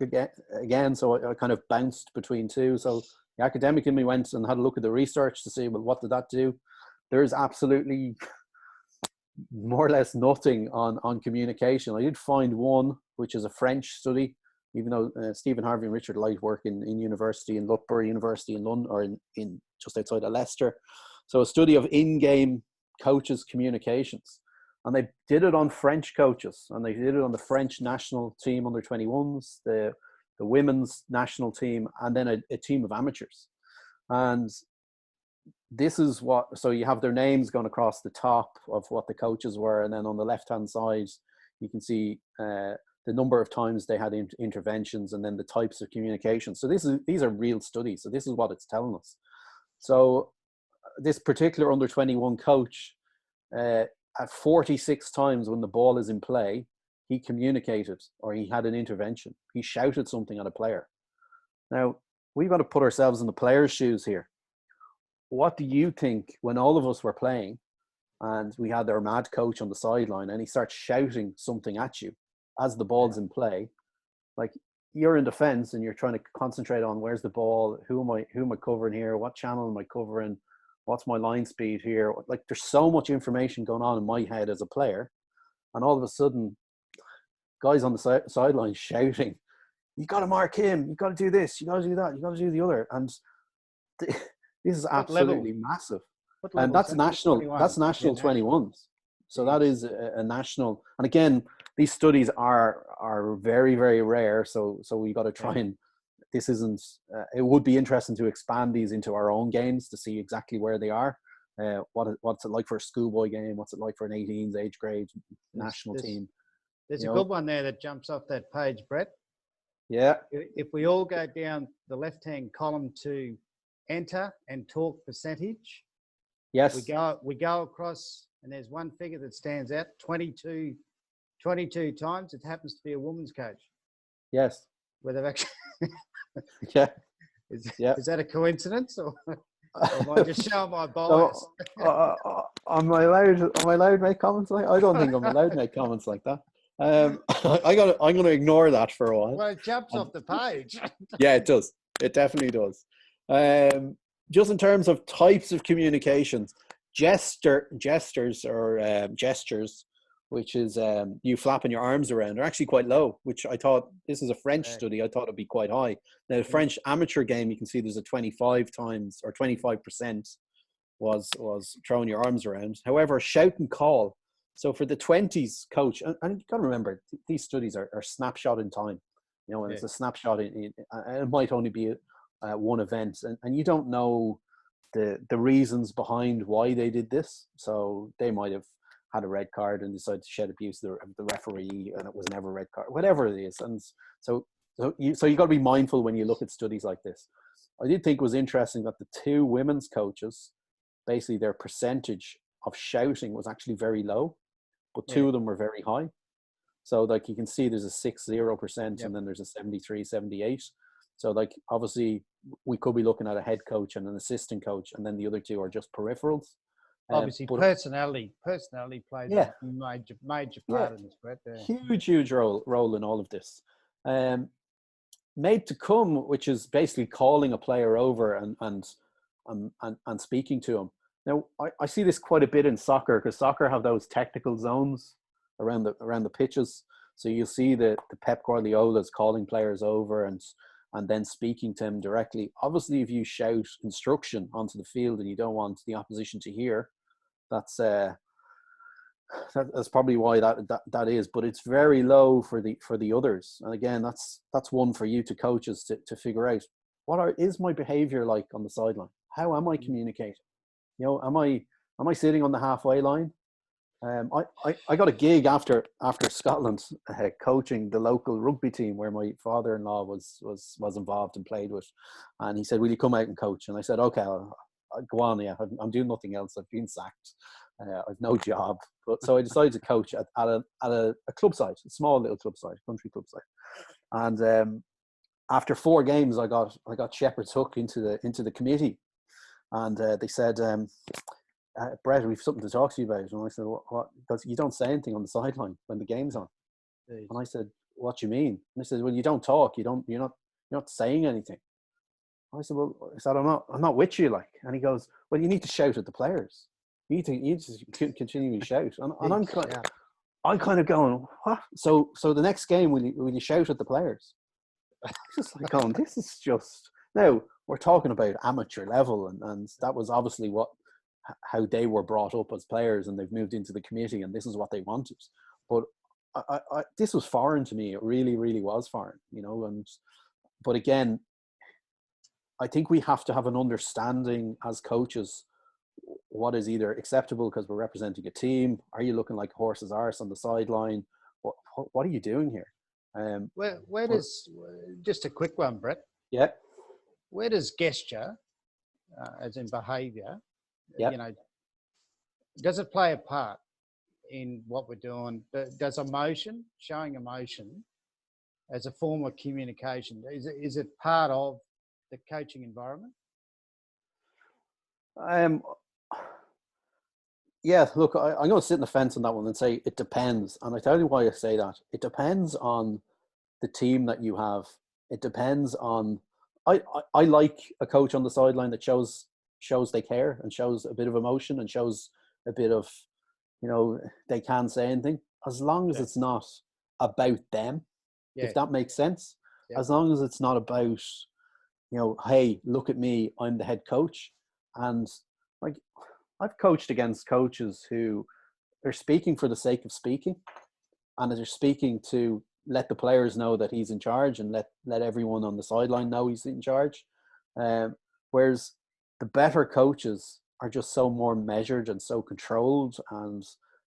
again, so I kind of bounced between two. So the academic in me went and had a look at the research to see, well, what did that do? There's absolutely more or less nothing on communication. I did find one, which is a French study, even though Stephen Harvey and Richard Light work in university, in Loughborough University in London, or in just outside of Leicester. So a study of in-game coaches' communications. And they did it on French coaches, and they did it on the French national team under 21s, the women's national team, and then a team of amateurs. And this is so you have their names going across the top of what the coaches were, and then on the left-hand side, you can see the number of times they had interventions, and then the types of communication. So these are real studies. So this is what it's telling us. So this particular under 21 coach, at 46 times when the ball is in play, he communicated, or he had an intervention. He shouted something at a player. Now, we've got to put ourselves in the player's shoes here. What do you think when all of us were playing and we had our mad coach on the sideline and he starts shouting something at you as the ball's in play? Like, you're in defense and you're trying to concentrate on where's the ball, who am I covering here, what channel am I covering, what's my line speed here? Like, there's so much information going on in my head as a player, and all of a sudden, guys on the sideline shouting, "You got to mark him! You got to do this! You got to do that! You got to do the other!" And this is absolutely massive. And that's national. 21? That's national 21s. So that is a national. And again, these studies are very, very rare. So we got to try and. This isn't. It would be interesting to expand these into our own games to see exactly where they are. What's it like for a schoolboy game? What's it like for an 18s age grade national team? There's a good one there that jumps off that page, Brett. Yeah. If we all go down the left-hand column to enter and talk percentage. Yes. We go across, and there's one figure that stands out: 22 times. It happens to be a women's coach. Yes. Where they've actually. Yeah. Is that a coincidence, or am I just showing my bias? Am I allowed to make comments like? I don't think I'm allowed to make comments like that. I'm going to ignore that for a while. Well, it jumps off the page. Yeah, it does. It definitely does. Just in terms of types of communications, gestures, which is you flapping your arms around, are actually quite low, which I thought, this is a French study, I thought it'd be quite high. Now, the French amateur game, you can see there's a 25 times or 25% was throwing your arms around. However, shout and call. So for the 20s coach, and you've got to remember, these studies are snapshot in time. You know, and it's a snapshot, it might only be one event, and you don't know the reasons behind why they did this. So they might have had a red card and decided to shed abuse of the referee, and it was never a red card, whatever it is. And so you got to be mindful when you look at studies like this. I did think it was interesting that the two women's coaches, basically their percentage of shouting was actually very low, but two of them were very high. So like you can see there's a 60% and then there's a 73, 78. So like obviously we could be looking at a head coach and an assistant coach, and then the other two are just peripherals. Obviously, personality plays a major part in this, Brett. Huge role in all of this. Made to come, which is basically calling a player over and speaking to him. Now, I see this quite a bit in soccer, because soccer have those technical zones around the pitches. So you'll see the Pep Guardiola's calling players over and then speaking to him directly. Obviously, if you shout instruction onto the field and you don't want the opposition to hear, that's probably why that is. But it's very low for the others. And again, that's one for you to coaches to figure out. Is my behavior like on the sideline? How am I communicating? You know, am I sitting on the halfway line? I got a gig after Scotland coaching the local rugby team where my father-in-law was involved and played with, and he said, "Will you come out and coach?" And I said, "Okay, I'll go on. Yeah, I'm doing nothing else. I've been sacked. I've no job." But so I decided to coach at a club site, a small little club site, country club site. And after 4 games, I got Shepherd's Hook into the committee, and they said, "Brett, we've something to talk to you about." And I said, "What?" Because you don't say anything on the sideline when the game's on. Jeez. And I said, "What do you mean?" And they said, "Well, you don't talk. You're not saying anything." I said, "Well," I said, I'm not with you, like." And he goes, "Well, you need to shout at the players. You need to continually shout." And I'm kind of going, "What?" So the next game, will you shout at the players? Just like going, this is just, now we're talking about amateur level, and that was obviously how they were brought up as players, and they've moved into the committee, and this is what they wanted. But I this was foreign to me. It really, really was foreign, you know. But again, I think we have to have an understanding as coaches what is either acceptable because we're representing a team. Are you looking like a horse's arse on the sideline? What are you doing here? Where does, just a quick one, Brett? Yeah. Where does gesture, as in behaviour, yeah, you know, does it play a part in what we're doing? Does showing emotion as a form of communication, is it part of the coaching environment? Yeah, look, I'm going to sit in the fence on that one and say it depends. And I tell you why I say that. It depends on the team that you have. It depends on, I like a coach on the sideline that shows they care and shows a bit of emotion and shows a bit of, you know, they can say anything, as long as it's not about them, if that makes sense. As long as it's not about, you know, hey, look at me, I'm the head coach. And like, I've coached against coaches who are speaking for the sake of speaking, and they're speaking to let the players know that he's in charge and let everyone on the sideline know he's in charge. Whereas the better coaches are just so more measured and so controlled, and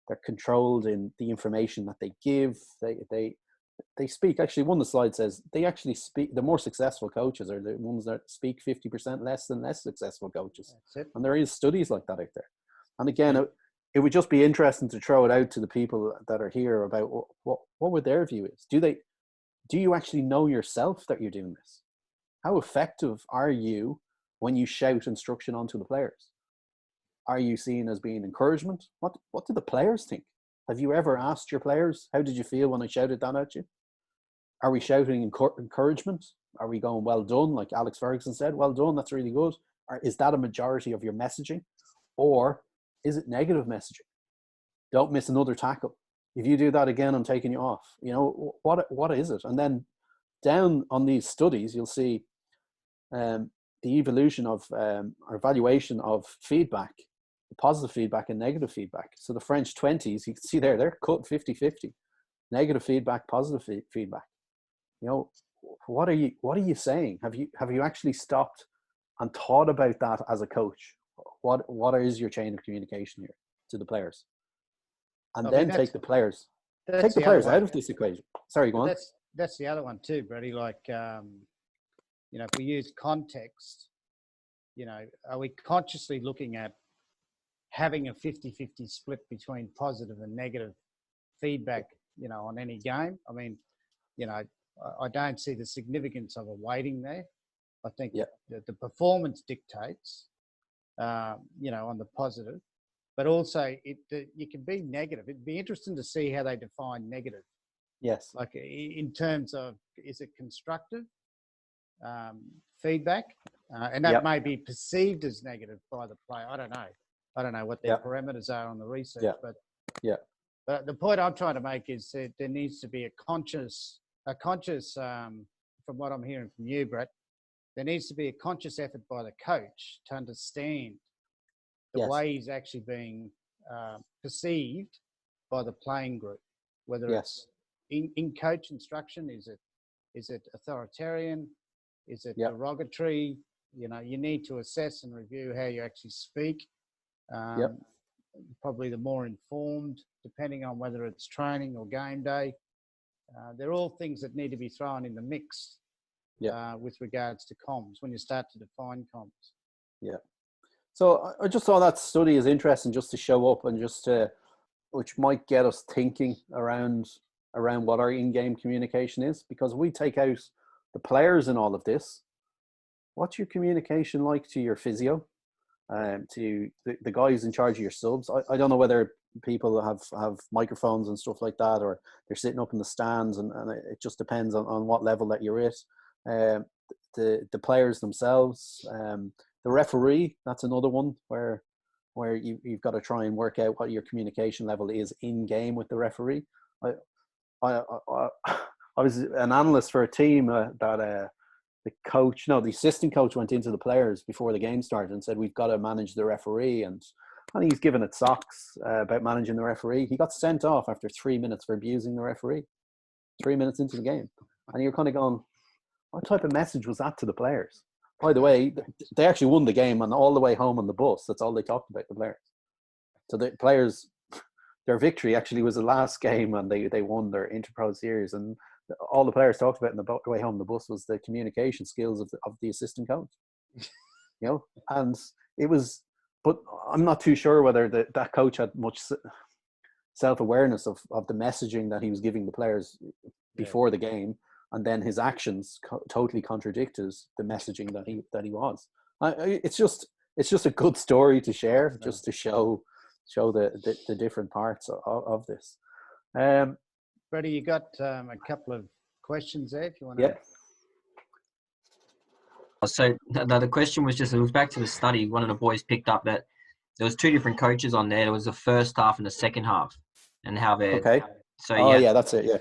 they're controlled in the information that they give. They they speak. Actually, one of the slides says they actually speak. The more successful coaches are the ones that speak 50% less than less successful coaches. That's it. And there is studies like that out there. And again, it would just be interesting to throw it out to the people that are here about what would their view is. Do you actually know yourself that you're doing this? How effective are you when you shout instruction onto the players? Are you seen as being encouragement? What do the players think? Have you ever asked your players, how did you feel when I shouted that at you? Are we shouting encouragement? Are we going, well done, like Alex Ferguson said, well done, that's really good? Or is that a majority of your messaging? Or is it negative messaging? Don't miss another tackle. If you do that again, I'm taking you off. You know, what is it? And then down on these studies, you'll see the evolution of or evaluation of feedback, positive feedback and negative feedback. So the French 20s, you can see there, they're cut 50-50. Negative feedback, positive feedback. You know, what are you saying? Have you actually stopped and thought about that as a coach? What is your chain of communication here to the players? And then take the players out of this equation. Sorry, go on. That's the other one too, Brady. Like, you know, if we use context, you know, are we consciously looking at having a 50-50 split between positive and negative feedback, you know, on any game? I mean, you know, I don't see the significance of a weighting there. I think that the performance dictates, you know, on the positive, but also you can be negative. It'd be interesting to see how they define negative. Yes. Like in terms of, is it constructive feedback? And that may be perceived as negative by the player. I don't know what their parameters are on the research, but the point I'm trying to make is that there needs to be a conscious, from what I'm hearing from you, Brett, there needs to be a conscious effort by the coach to understand the way he's actually being perceived by the playing group, whether it's in coach instruction, is it authoritarian, is it derogatory? You know, you need to assess and review how you actually speak. Probably the more informed, depending on whether it's training or game day. They're all things that need to be thrown in the mix with regards to comms when you start to define comms. Yeah. So I just thought that study is interesting just to show up and just to, which might get us thinking around what our in-game communication is, because we take out the players in all of this. What's your communication like to your physio, to the guys in charge of your subs? I don't know whether people have microphones and stuff like that, or they're sitting up in the stands, and it just depends on what level that you're at. The players themselves, the referee, that's another one where you've got to try and work out what your communication level is in game with the referee. I was an analyst for a team that the assistant coach went into the players before the game started and said, we've got to manage the referee, and he's given it socks about managing the referee. He got sent off after 3 minutes for abusing the referee, 3 minutes into the game. And you're kind of going, what type of message was that to the players? By the way, they actually won the game, and all the way home on the bus, that's all they talked about, the players. So the players, their victory actually was the last game, and they won their Interpro series, and all the players talked about in the way home on the bus was the communication skills of the assistant coach. You know, and it was, but I'm not too sure whether that coach had much self-awareness of the messaging that he was giving the players before the game, and then his actions totally contradicted the messaging that he was. It's just a good story to share, just to show the different parts of this. Brady, you got a couple of questions there, if you want to. So the question was it was back to the study. One of the boys picked up that there was two different coaches on there. There was the first half and the second half, and how they're okay. So that's it. Yeah.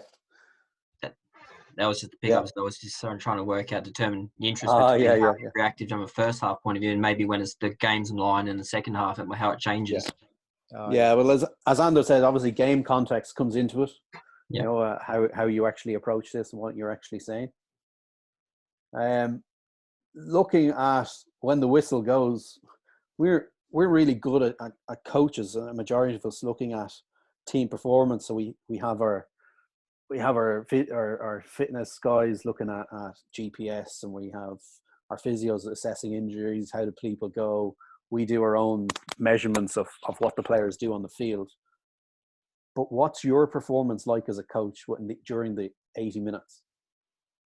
That was just the pickup. So I was just trying to determine the interest between how reactive from a first half point of view, and maybe when it's the game's in line in the second half, and how it changes. Well, as Ando said, obviously game context comes into it. You know, how you actually approach this and what you're actually saying. Looking at when the whistle goes, we're really good at coaches, a majority of us looking at team performance. So we have our we have our fitness guys looking at GPS, and we have our physios assessing injuries, how do people go. We do our own measurements of what the players do on the field. But what's your performance like as a coach during the 80 minutes?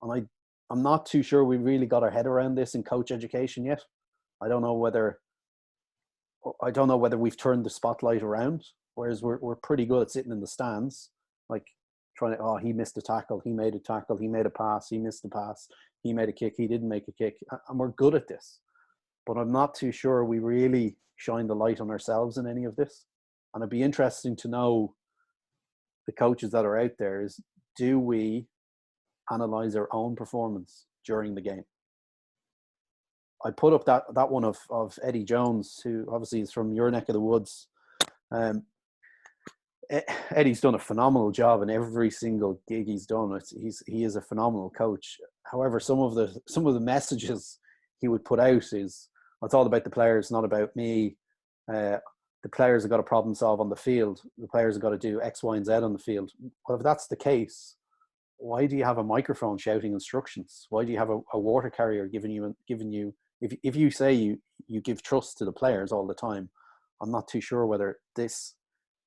And I'm not too sure we really got our head around this in coach education yet. I don't know whether we've turned the spotlight around, whereas we're pretty good at sitting in the stands, like trying to, he missed a tackle, he made a tackle, he made a pass, he missed a pass, he made a kick, he didn't make a kick. And we're good at this. But I'm not too sure we really shine the light on ourselves in any of this. And it'd be interesting to know, the coaches that are out there, is, do we analyze our own performance during the game? I put up that one of Eddie Jones, who obviously is from your neck of the woods. Eddie's done a phenomenal job in every single gig he's done. He is a phenomenal coach. However, some of the messages he would put out is, it's all about the players, not about me. The players have got to problem solve on the field. The players have got to do X, Y, and Z on the field. Well, if that's the case, why do you have a microphone shouting instructions? Why do you have a water carrier giving you? If you say you give trust to the players all the time, I'm not too sure whether this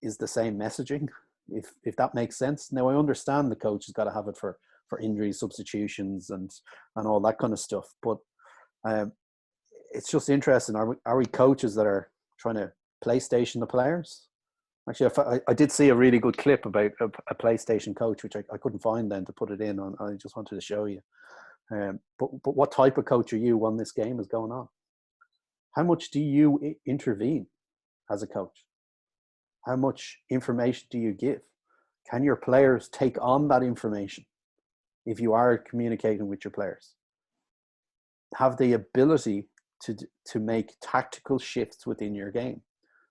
is the same messaging. If that makes sense. Now, I understand the coach has got to have it for injuries, substitutions, and all that kind of stuff. But it's just interesting. Are we coaches that are trying to PlayStation the players? Actually, I did see a really good clip about a PlayStation coach, which I couldn't find then to put it in. I just wanted to show you. But what type of coach are you when this game is going on? How much do you intervene as a coach? How much information do you give? Can your players take on that information if you are communicating with your players? Have the ability to make tactical shifts within your game.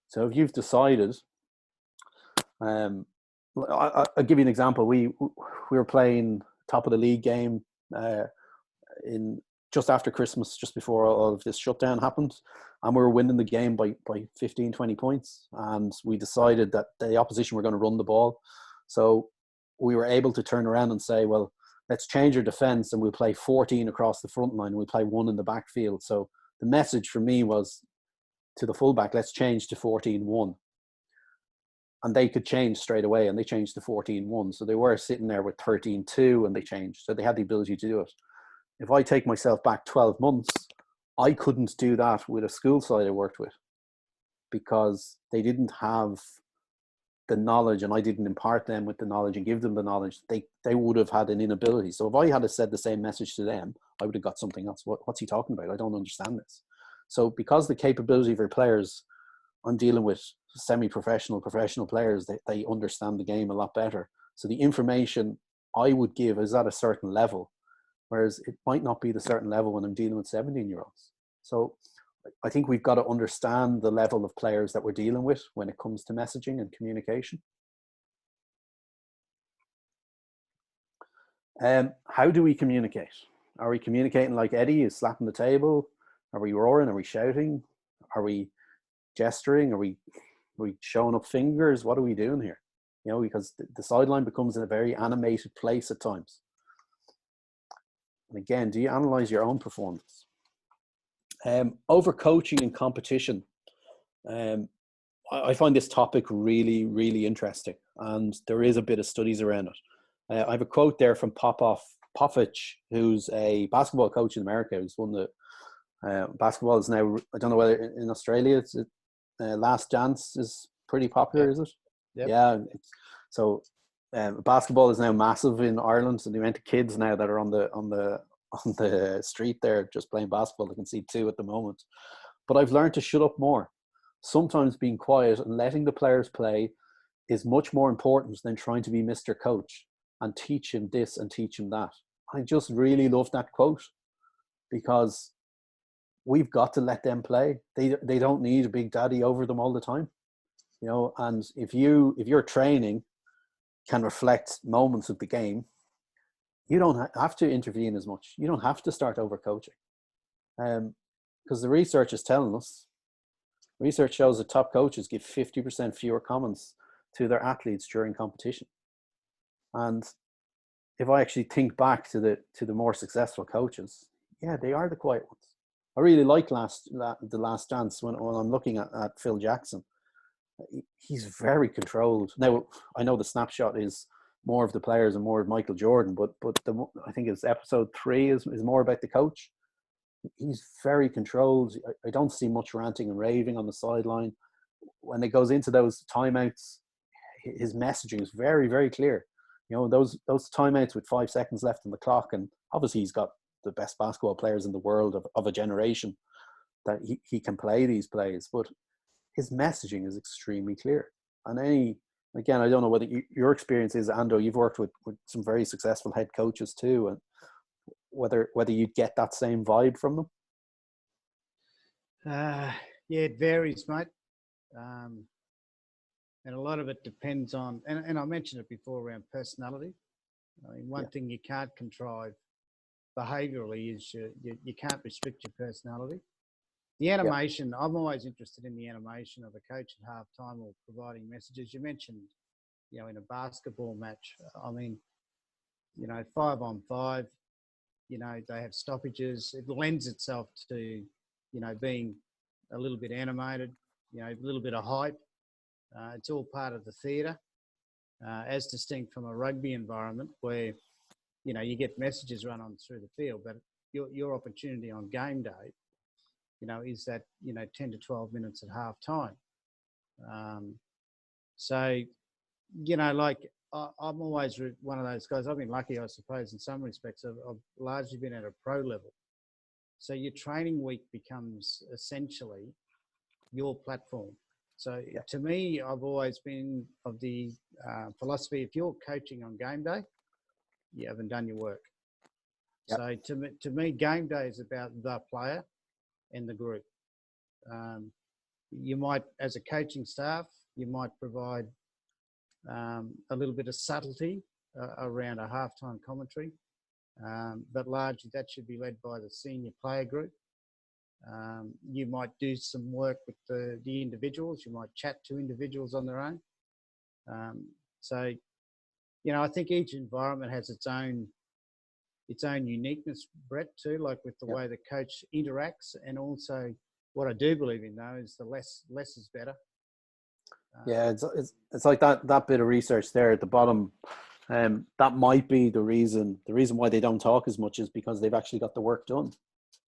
So if you've decided, I'll give you an example. We were playing top of the league game in just after Christmas, just before all of this shutdown happened, and we were winning the game by 15, 20 points. And we decided that the opposition were going to run the ball. So we were able to turn around and say, well, let's change our defense and we'll play 14 across the front line and we'll play 1 in the backfield. So the message for me was to the fullback, let's change to 14-1. And they could change straight away, and they changed to 14-1. So they were sitting there with 13-2 and they changed. So they had the ability to do it. If I take myself back 12 months, I couldn't do that with a school side I worked with because they didn't have the knowledge and I didn't impart them with the knowledge and give them the knowledge. They would have had an inability. So if I had said the same message to them, I would have got something else. What's he talking about? I don't understand this. So because the capability of our players, I'm dealing with semi-professional, professional players, they understand the game a lot better. So the information I would give is at a certain level, whereas it might not be the certain level when I'm dealing with 17-year-olds. So I think we've got to understand the level of players that we're dealing with when it comes to messaging and communication. How do we communicate? Are we communicating like Eddie is slapping the table? Are we roaring? Are we shouting? Are we gesturing? Are we showing up fingers? What are we doing here? You know, because the sideline becomes a very animated place at times. And again, do you analyze your own performance? Over coaching and competition. I find this topic really, really interesting, and there is a bit of studies around it. I have a quote there from Popovich, who's a basketball coach in America, who's won the basketball is now, I don't know whether in Australia it's Last Dance is pretty popular, is it? Yep. Yeah. So basketball is now massive in Ireland, and the amount of kids now that are on the street there just playing basketball. I can see 2 at the moment. But I've learned to shut up more. Sometimes being quiet and letting the players play is much more important than trying to be Mr. Coach and teach him this and teach him that. I just really love that quote because we've got to let them play. They don't need a big daddy over them all the time, you know. And if your training can reflect moments of the game, you don't have to intervene as much. You don't have to start over coaching, because the research is telling us. Research shows that top coaches give 50% fewer comments to their athletes during competition. And if I actually think back to the more successful coaches, yeah, they are the quiet ones. I really like the Last Dance when I'm looking at Phil Jackson. He's very controlled. Now, I know the snapshot is more of the players and more of Michael Jordan, but I think it's episode 3 is more about the coach. He's very controlled. I don't see much ranting and raving on the sideline. When it goes into those timeouts, his messaging is very, very clear. You know, those timeouts with 5 seconds left on the clock, and obviously he's got the best basketball players in the world of a generation that he can play these plays, but his messaging is extremely clear. And again, I don't know whether your experience is, Ando, you've worked with some very successful head coaches too, and whether you get that same vibe from them. Yeah, it varies, mate. And a lot of it depends on, and I mentioned it before around personality. I mean, one thing you can't contrive behaviourally is you can't restrict your personality. The animation, I'm always interested in the animation of a coach at halftime or providing messages. You mentioned, you know, in a basketball match, I mean, you know, 5-on-5, you know, they have stoppages. It lends itself to, you know, being a little bit animated, you know, a little bit of hype. It's all part of the theatre, as distinct from a rugby environment where, you know, you get messages run on through the field, but your opportunity on game day, you know, is that, you know, 10 to 12 minutes at half time. So, you know, like I'm always one of those guys. I've been lucky, I suppose, in some respects. I've largely been at a pro level. So your training week becomes essentially your platform. So to me, I've always been of the philosophy, if you're coaching on game day, you haven't done your work. Yep. So to me, game day is about the player and the group. You might, as a coaching staff, you might provide a little bit of subtlety around a halftime commentary, but largely that should be led by the senior player group. You might do some work with the individuals. You might chat to individuals on their own. So, you know, I think each environment has its own uniqueness, Brett, too, like with the way the coach interacts. And also what I do believe in, though, is the less is better. Yeah, it's like that bit of research there at the bottom. That might be the reason why they don't talk as much is because they've actually got the work done.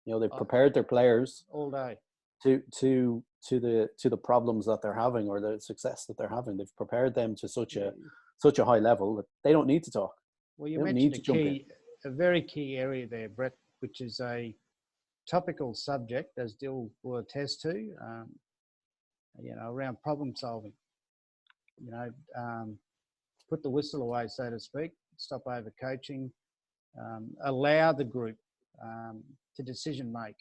You know, they've prepared their players all day to the problems that they're having or the success that they're having. They've prepared them to such a high level that they don't need to talk. Well, you mentioned a very key area there, Brett, which is a topical subject, as Dill will attest to. You know, around problem solving. You know, put the whistle away, so to speak. Stop over coaching. Allow the group to decision make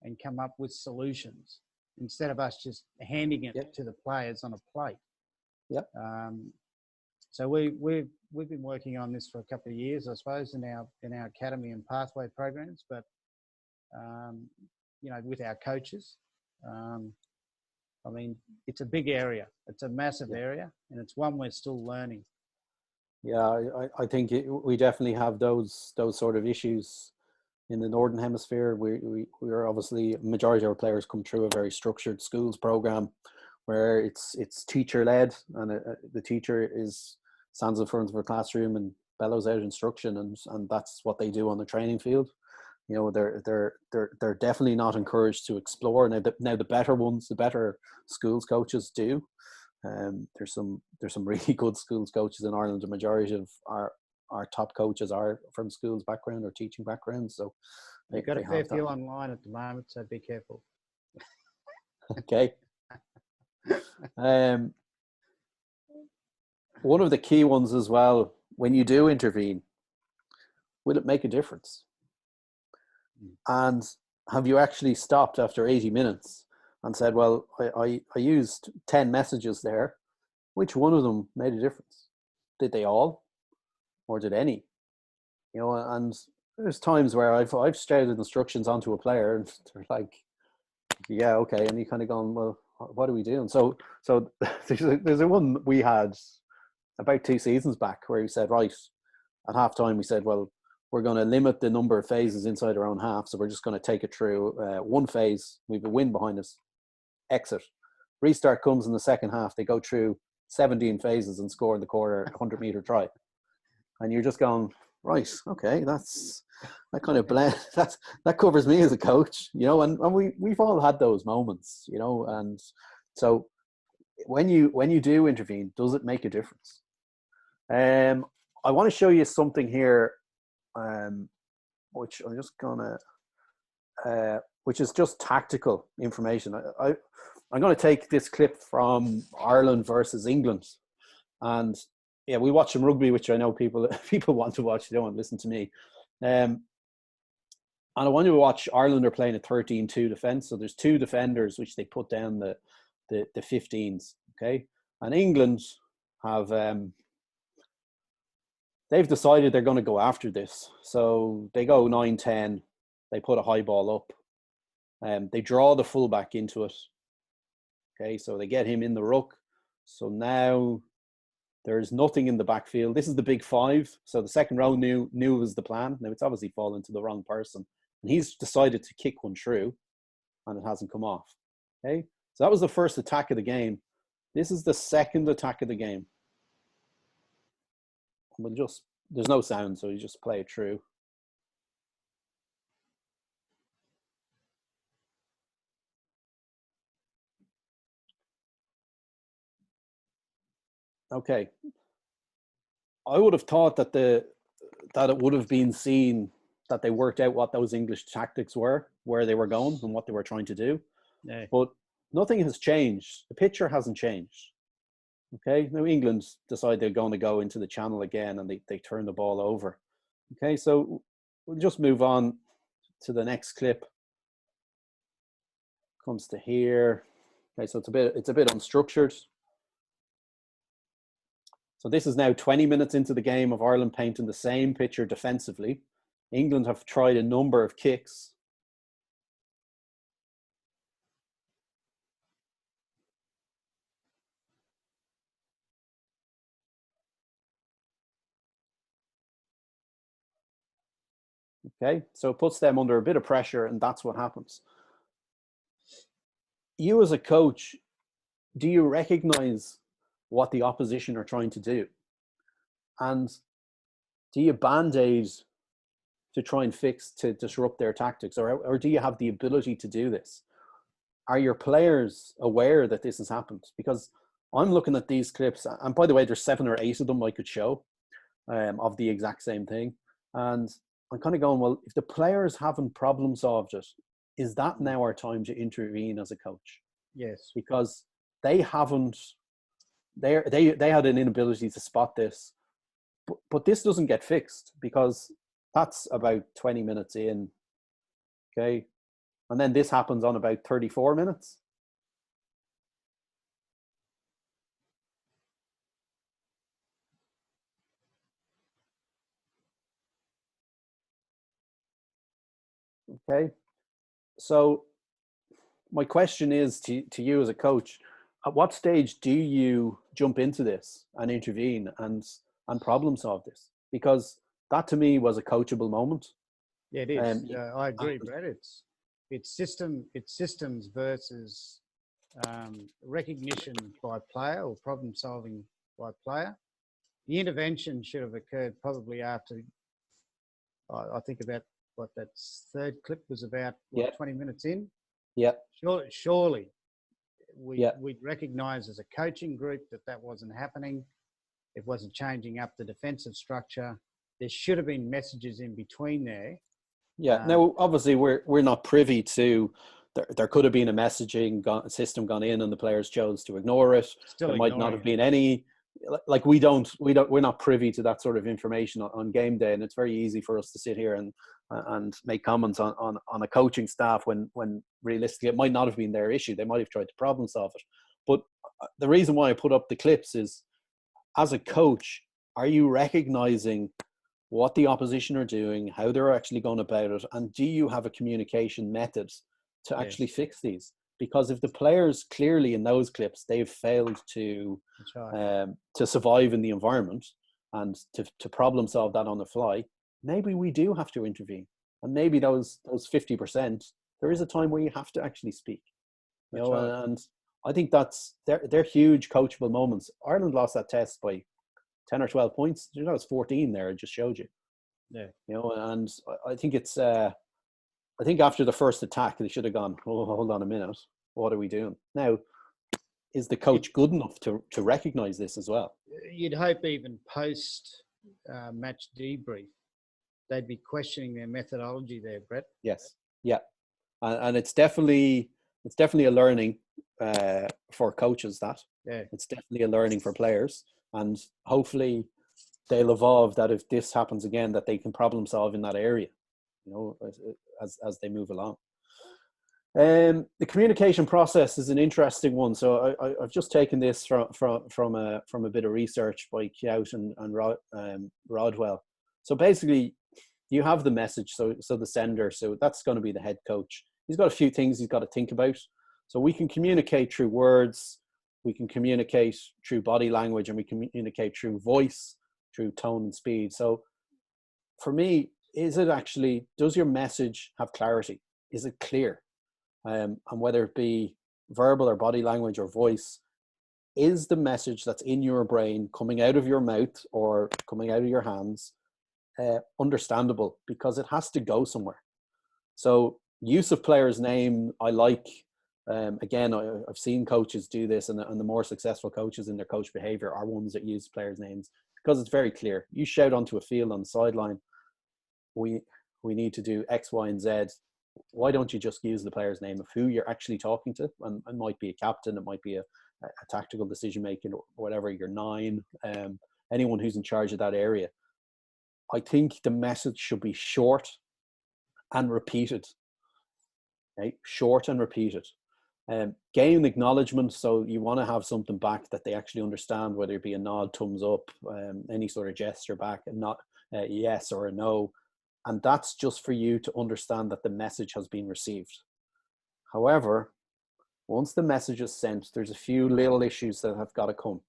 and come up with solutions instead of us just handing it to the players on a plate. Yep. So we've been working on this for a couple of years, I suppose, in our academy and pathway programs, but you know, with our coaches. I mean, it's a big area. It's a massive area, and it's one we're still learning. Yeah, I think we definitely have those sort of issues in the Northern Hemisphere. We are obviously, majority of our players come through a very structured schools program where it's teacher led, and the teacher stands in front of a classroom and bellows out instruction, and that's what they do on the training field. You know, they're definitely not encouraged to explore. Now the better ones, the better schools coaches do. There's some really good schools coaches in Ireland. The majority of our top coaches are from schools background or teaching backgrounds. So you've got a fair few online at the moment, so be careful. Okay. One of the key ones as well, when you do intervene, will it make a difference? And have you actually stopped after 80 minutes and said, well, I used 10 messages there. Which one of them made a difference? Did they all? Or did any? You know, and there's times where I've shouted instructions onto a player and they're like, yeah, okay. And you kind of gone, well, what are we doing? So there's a one we had about 2 seasons back where he said, right, at halftime, we said, well, we're going to limit the number of phases inside our own half. So we're just going to take it through one phase. We have a win behind us. Exit. Restart comes in the second half. They go through 17 phases and score in the quarter 100-meter try. And you're just going, right, okay, that kind of blend. That covers me as a coach, you know. And we've all had those moments, you know. And so when you do intervene, does it make a difference? I want to show you something here, which I'm just gonna, which is just tactical information. I'm going to take this clip from Ireland versus England, and yeah, we watch some rugby, which I know people want to watch. They don't want to listen to me. And I want you to watch Ireland are playing a 13-2 defence. So there's 2 defenders which they put down the 15s. Okay, and England have they've decided they're going to go after this. So they go 9-10. They put a high ball up. They draw the fullback into it. Okay, so they get him in the ruck. So now there's nothing in the backfield. This is the big 5. So the second row knew it was the plan. Now it's obviously fallen to the wrong person. And he's decided to kick one through, and it hasn't come off. Okay, so that was the first attack of the game. This is the second attack of the game. There's no sound, so you just play it through. Okay. I would have thought that it would have been seen that they worked out what those English tactics were, where they were going and what they were trying to do. Yeah. But nothing has changed. The picture hasn't changed. Okay. Now England decide they're going to go into the channel again, and they turn the ball over. Okay. So we'll just move on to the next clip. Comes to here. Okay. So it's a bit unstructured. So this is now 20 minutes into the game of Ireland painting the same picture defensively. England have tried a number of kicks. Okay, so it puts them under a bit of pressure, and that's what happens. You as a coach, do you recognize what the opposition are trying to do? And do you band-aid to try and fix, to disrupt their tactics? Or do you have the ability to do this? Are your players aware that this has happened? Because I'm looking at these clips, and by the way, there's 7 or 8 of them I could show of the exact same thing. And I'm kind of going, well, if the players haven't problem solved it, is that now our time to intervene as a coach? Yes. Because they haven't, they had an inability to spot this. But this doesn't get fixed, because that's about 20 minutes in. Okay. And then this happens on about 34 minutes. Okay. So my question is to you as a coach, at what stage do you jump into this and intervene and problem solve this? Because that to me was a coachable moment. Yeah, it is. I agree, Brett. It's systems versus recognition by player, or problem solving by player. The intervention should have occurred probably after, I think about what that third clip was about, 20 minutes in. Yeah. Surely we'd recognise as a coaching group that wasn't happening. It wasn't changing up the defensive structure. There should have been messages in between there. Yeah. Now, obviously, we're not privy to. There could have been a messaging system gone in, and the players chose to ignore it. There might not have been any. Like we're not privy to that sort of information on game day, and it's very easy for us to sit here and make comments on a coaching staff when realistically it might not have been their issue. They might have tried to problem solve it. But the reason why I put up the clips is, as a coach, are you recognizing what the opposition are doing, how they're actually going about it, and do you have a communication method to actually fix these? Because if the players clearly in those clips, they've failed to survive in the environment, and to problem solve that on the fly, maybe we do have to intervene. And maybe those 50%, there is a time where you have to actually speak. You know, right. And I think they're huge coachable moments. Ireland lost that test by 10 or 12 points. You know, it's 14 there. It just showed you. Yeah. You know, and I think it's, I think after the first attack, they should have gone, oh, hold on a minute. What are we doing? Now, is the coach good enough to recognise this as well? You'd hope even post match debrief, they'd be questioning their methodology there, Brett. Yes. Yeah. And it's definitely a learning for coaches that. Yeah. It's definitely a learning for players. And hopefully they'll evolve that if this happens again, that they can problem solve in that area, you know, as they move along. The communication process is an interesting one. So I've just taken this from a bit of research by Kyout and Rodwell. So basically, you have the message, so the sender. So that's going to be the head coach. He's got a few things he's got to think about. So we can communicate through words, we can communicate through body language, and we communicate through voice, through tone and speed. So for me, does your message have clarity? Is it clear? And whether it be verbal or body language or voice, is the message that's in your brain coming out of your mouth or coming out of your hands understandable? Because it has to go somewhere. So use of player's name, I like. Again, I've seen coaches do this, and the more successful coaches in their coach behavior are ones that use players' names, because it's very clear. You shout onto a field on the sideline, we need to do X, Y, and Z. Why don't you just use the player's name of who you're actually talking to? And it might be a captain, it might be a tactical decision making, or whatever, your 9, anyone who's in charge of that area. I think the message should be short and repeated. Okay? Short and repeated. Gain acknowledgement, so you want to have something back that they actually understand, whether it be a nod, thumbs up, any sort of gesture back, and not a yes or a no. And that's just for you to understand that the message has been received. However, once the message is sent, there's a few little issues that have got to come.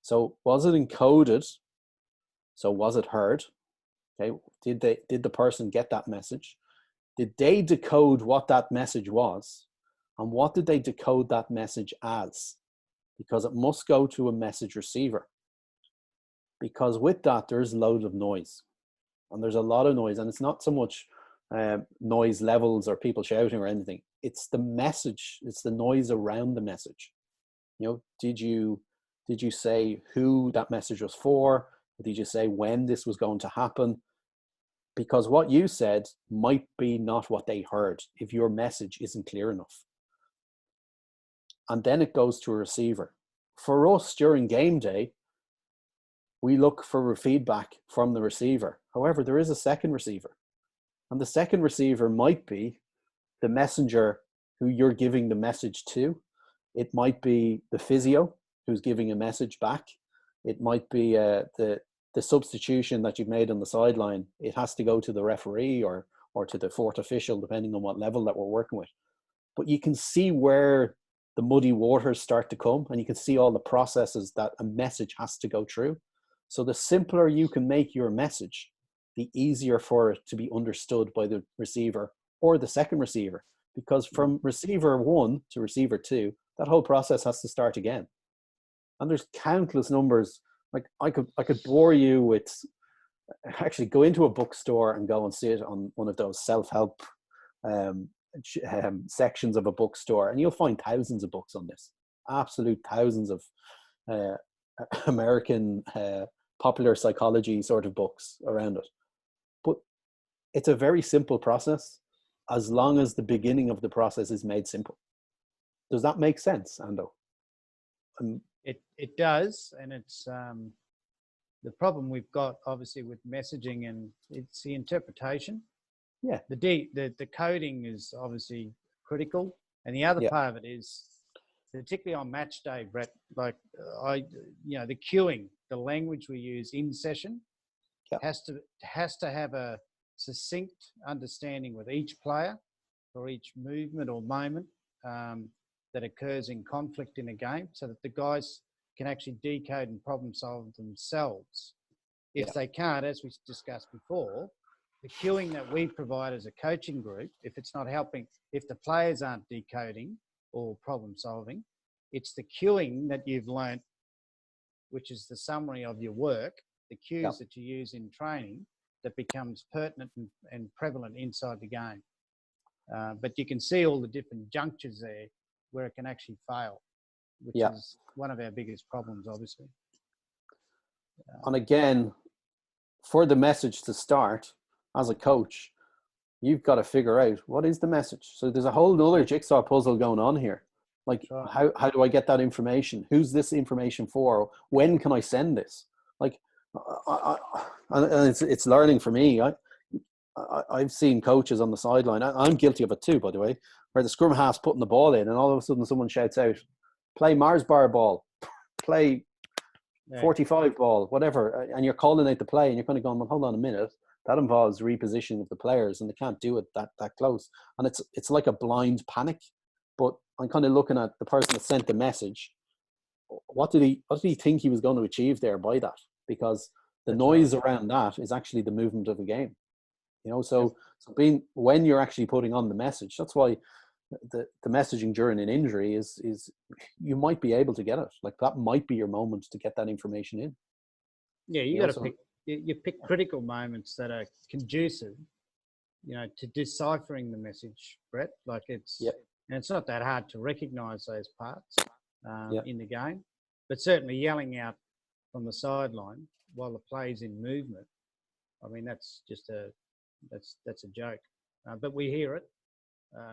So was it encoded? So was it heard? Okay, did the person get that message? Did they decode what that message was? And what did they decode that message as? Because it must go to a message receiver. Because with that, there's loads of noise. And there's a lot of noise. And it's not so much noise levels or people shouting or anything. It's the message. It's the noise around the message. You know, did you say who that message was for? Did you say when this was going to happen? Because what you said might be not what they heard if your message isn't clear enough. And then it goes to a receiver. For us during game day, we look for feedback from the receiver. However, there is a second receiver. And the second receiver might be the messenger who you're giving the message to. It might be the physio who's giving a message back. It might be the substitution that you've made on the sideline. It has to go to the referee or to the fourth official, depending on what level that we're working with. But you can see where the muddy waters start to come, and you can see all the processes that a message has to go through. So the simpler you can make your message, the easier for it to be understood by the receiver or the second receiver. Because from receiver 1 to receiver 2, that whole process has to start again. And there's countless numbers. Like I could bore you with, actually go into a bookstore and go and see it on one of those self-help sections of a bookstore, and you'll find thousands of books on this, absolute thousands of American popular psychology sort of books around it. But it's a very simple process, as long as the beginning of the process is made simple. Does that make sense, Ando? It does, and it's the problem we've got obviously with messaging, and it's the interpretation. Yeah. The coding is obviously critical, and the other part of it is, particularly on match day, Brett, like the cueing, the language we use in session has to have a succinct understanding with each player for each movement or moment that occurs in conflict in a game, so that the guys can actually decode and problem solve themselves. If they can't, as we discussed before, the cueing that we provide as a coaching group, if it's not helping, if the players aren't decoding or problem solving, it's the cueing that you've learnt, which is the summary of your work, the cues that you use in training, that becomes pertinent and prevalent inside the game. But you can see all the different junctures there where it can actually fail, which is one of our biggest problems, obviously. And again, for the message to start, as a coach, you've got to figure out what is the message. So there's a whole other jigsaw puzzle going on here. Like, how do I get that information? Who's this information for? When can I send this? Like, and it's learning for me. I've seen coaches on the sideline. I'm guilty of it too, by the way, where the scrum half's putting the ball in, and all of a sudden someone shouts out, "Play Mars bar ball, play 45 ball, whatever," and you're calling out the play, and you're kind of going, "Well, hold on a minute. That involves repositioning of the players, and they can't do it that close." And it's like a blind panic. But I'm kind of looking at the person that sent the message. What did he think he was going to achieve there by that? Because the noise around that is actually the movement of the game. You know, so when you're actually putting on the message, that's why the messaging during an injury is you might be able to get it. Like, that might be your moment to get that information in. Yeah, you got to pick critical moments that are conducive, you know, to deciphering the message, Brett. Like, and it's not that hard to recognise those parts in the game, but certainly yelling out from the sideline while the play's in movement, I mean, that's just that's a joke. But we hear it.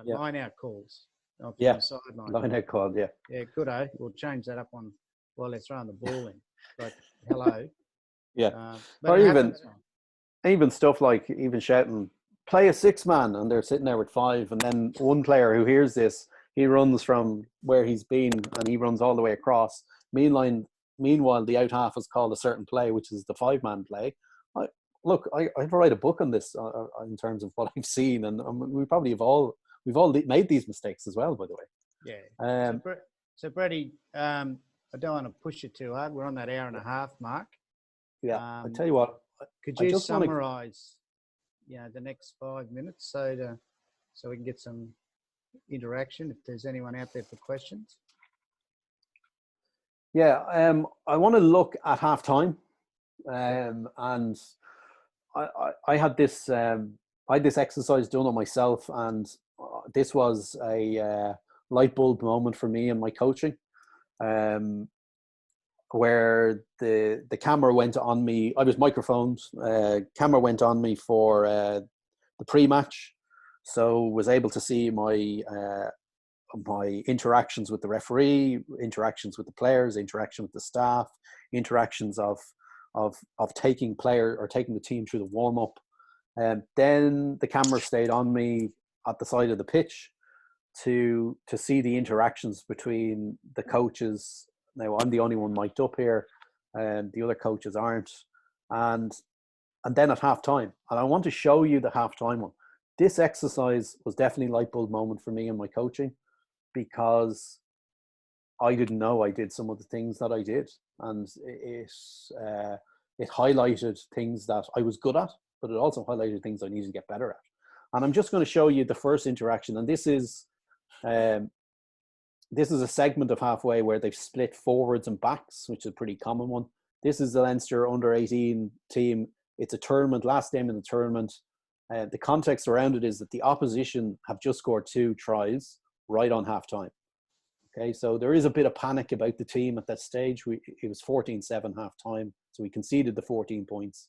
Line out calls from the sideline. Line out call, yeah. Yeah, good, eh? We'll change that up on while they're throwing the ball in. Like, hello. Yeah. But or even stuff like even shouting, "Play a 6-man," and they're sitting there with 5, and then one player who hears this, he runs from where he's been and he runs all the way across. Meanwhile, the out half has called a certain play, which is the 5-man play. I'd write a book on this in terms of what I've seen, and we've all made these mistakes as well, by the way. Yeah. So Bretty, I don't want to push it too hard. We're on that hour and a half mark. Yeah. I tell you what. Could you summarise, the next 5 minutes so we can get some interaction if there's anyone out there for questions? Yeah. I want to look at half time, and I had this exercise done on myself, and this was a light bulb moment for me in my coaching, where the camera went on me. I was microphoned. Camera went on me for the pre-match, so was able to see my interactions with the referee, interactions with the players, interaction with the staff, interactions of taking the team through the warm-up. And then the camera stayed on me at the side of the pitch to see the interactions between the coaches. Now, I'm the only one mic'd up here, and the other coaches aren't. And then at halftime, and I want to show you the halftime one. This exercise was definitely a light bulb moment for me in my coaching, because I didn't know I did some of the things that I did, and it highlighted things that I was good at, but it also highlighted things I needed to get better at. And I'm just going to show you the first interaction, and this is a segment of halfway where they've split forwards and backs, which is a pretty common one. This is the Leinster under-18 team. It's a tournament, last game in the tournament. The context around it is that the opposition have just scored 2 tries right on halftime. Okay, so there is a bit of panic about the team at that stage. It was 14-7 halftime, so we conceded the 14 points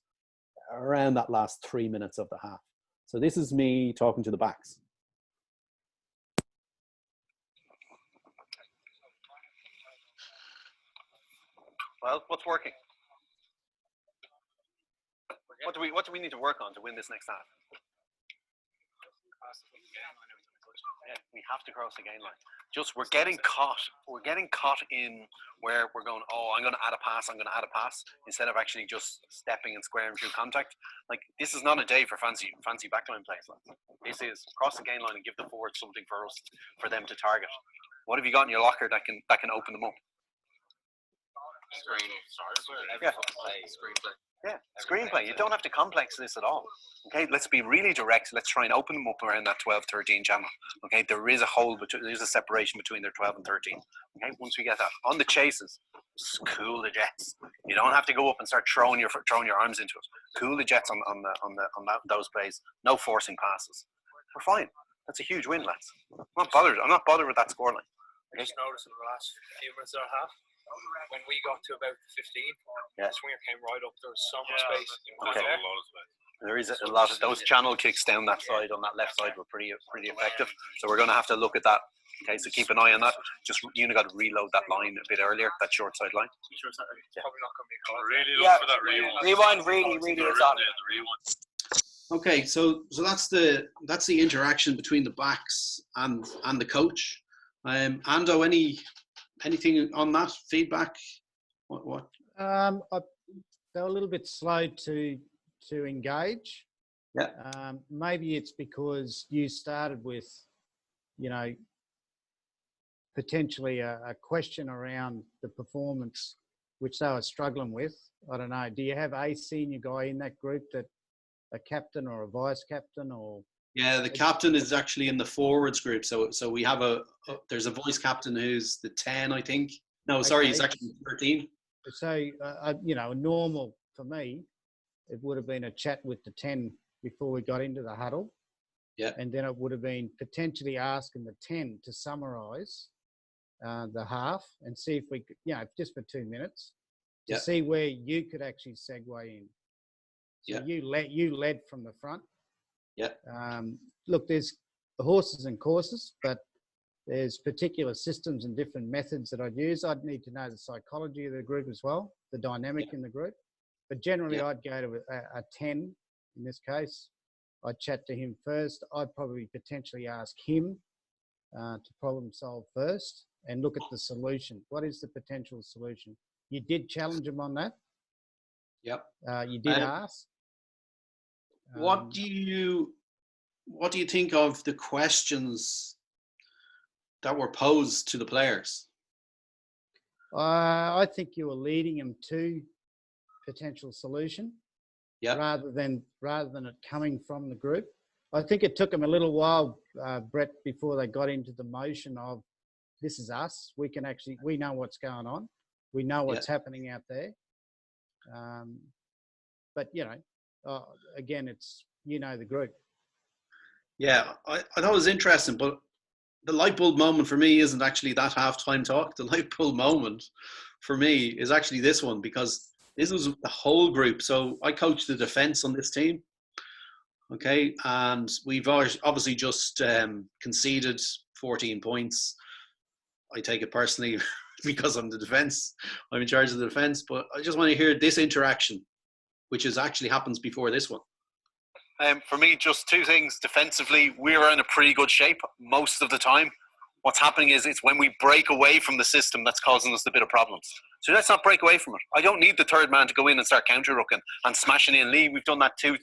around that last 3 minutes of the half. So this is me talking to the backs. Well, what's working? What do we need to work on to win this next half? Yeah, we have to cross the gain line. We're getting caught. We're getting caught in where we're going, oh, I'm going to add a pass, instead of actually just stepping and squaring through contact. Like, this is not a day for fancy backline plays. This is cross the gain line and give the forward something for them to target. What have you got in your locker that can open them up? Screen. Yeah. Screen play. Yeah, screenplay. You don't have to complex this at all. Okay, let's be really direct. Let's try and open them up around that 12-13 channel. Okay, there is a hole between, there's a separation between their 12 and 13. Okay, once we get that on the chases, cool the jets. You don't have to go up and start throwing your arms into it. Cool the jets on those plays. No forcing passes. We're fine. That's a huge win, lads. I'm not bothered with that scoreline. I just noticed in the last few minutes of half, when we got to about 15, the swinger came right up. There was so much space. Okay. There is a lot of those channel kicks down that side, on that left side, were pretty effective. So we're going to have to look at that. Okay, so keep an eye on that. Just you got to reload that line a bit earlier, that short side line. Probably not going to be really look for that rewind. Really is on. Okay, so that's the interaction between the backs and the coach. Ando, anything on that feedback? What? They were a little bit slow to engage. Yeah. Maybe it's because you started with, potentially a question around the performance, which they were struggling with. I don't know. Do you have a senior guy in that group, that a captain or a vice captain, or? Yeah, the captain is actually in the forwards group. So we have there's a vice captain who's the 10, I think. No, sorry, he's actually 13. So, normal for me, it would have been a chat with the 10 before we got into the huddle. Yeah. And then it would have been potentially asking the 10 to summarise the half and see if we could, just for 2 minutes, to see where you could actually segue in. So you led from the front. Yeah. Look, there's horses and courses, but there's particular systems and different methods that I'd use. I'd need to know the psychology of the group as well, the dynamic in the group. But generally, I'd go to a 10 in this case. I'd chat to him first. I'd probably potentially ask him to problem solve first and look at the solution. What is the potential solution? You did challenge him on that. Yep. You did ask. What do you think of the questions that were posed to the players? I think you were leading them to potential solution, rather than it coming from the group. I think it took them a little while, Brett, before they got into the motion of, this is us. We know what's going on. We know what's happening out there. But again, it's the group. Yeah, I thought it was interesting, but the light bulb moment for me isn't actually that halftime talk. The light bulb moment for me is actually this one, because this was the whole group. So I coach the defense on this team. Okay, and we've obviously just conceded 14 points. I take it personally because I'm the defense. I'm in charge of the defense, but I just want to hear this interaction, which actually happens before this one. For me, just two things. Defensively, we're in a pretty good shape most of the time. What's happening is it's when we break away from the system that's causing us a bit of problems. So let's not break away from it. I don't need the third man to go in and start counter-rucking and smashing in. Lee, we've done that two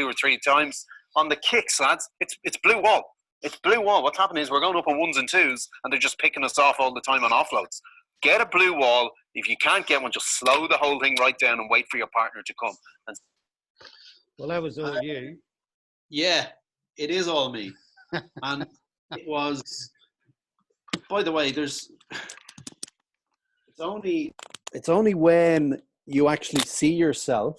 or three times. On the kicks, lads, it's blue wall. It's blue wall. What's happening is we're going up on ones and twos and they're just picking us off all the time on offloads. Get a blue wall. If you can't get one, just slow the whole thing right down and wait for your partner to come. Well, that was all you. Yeah, it is all me. And it was, by the way, it's only when you actually see yourself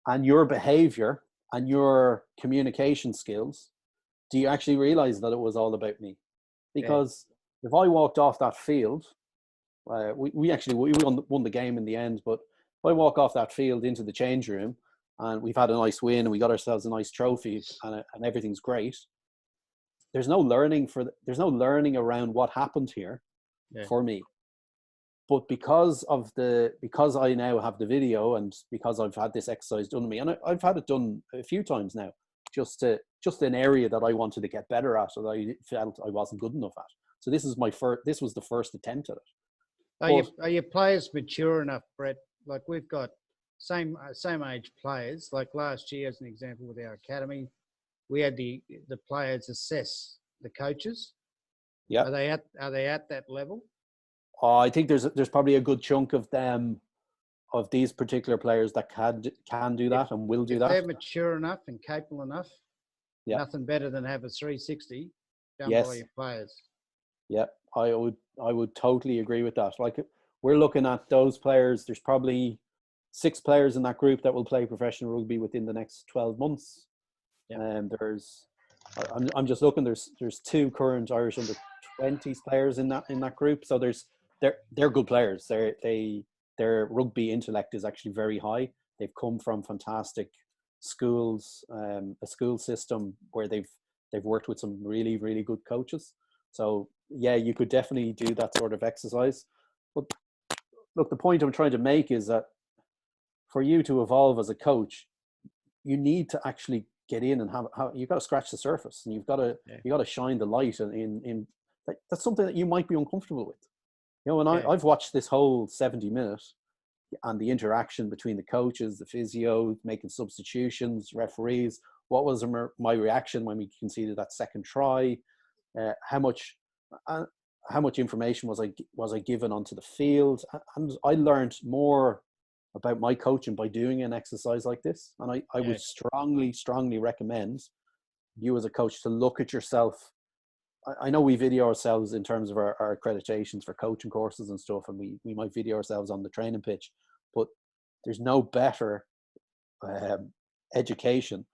and your behavior and your communication skills, do you actually realize that it was all about me? Because if I walked off that field, we won the game in the end, but if I walk off that field into the change room and we've had a nice win and we got ourselves a nice trophy and everything's great, there's no learning around what happened here for me. But because I now have the video and because I've had this exercise done to me, and I've had it done a few times now, just an area that I wanted to get better at, or that I felt I wasn't good enough at. So this was the first attempt at it. Are your players mature enough, Brett? Like, we've got same age players. Like last year, as an example, with our academy, we had the players assess the coaches. Yeah. Are they at that level? I think there's probably a good chunk of them of these particular players that can do that and will do if that. they're mature enough and capable enough, Yeah. nothing better than have a 360 done Yes. by your players. Yeah, I would totally agree with that. Like, we're looking at those players. There's probably 6 players in that group that will play professional rugby within the next 12 months. And I'm just looking. There's 2 current Irish under 20s players in that group. So they're good players. Their rugby intellect is actually very high. They've come from fantastic schools, a school system where they've worked with some really, really good coaches. So yeah, you could definitely do that sort of exercise. But look, the point I'm trying to make is that for you to evolve as a coach, you need to actually get in and you've got to scratch the surface, and you've got to shine the light in that's something that you might be uncomfortable with. You know, and I've watched this whole 70 minutes and the interaction between the coaches, the physio, making substitutions, referees. What was my reaction when we conceded that second try? How much information was I given onto the field? And I learned more about my coaching by doing an exercise like this. And I would strongly recommend you as a coach to look at yourself. I know we video ourselves in terms of our accreditations for coaching courses and stuff, and we might video ourselves on the training pitch, but there's no better education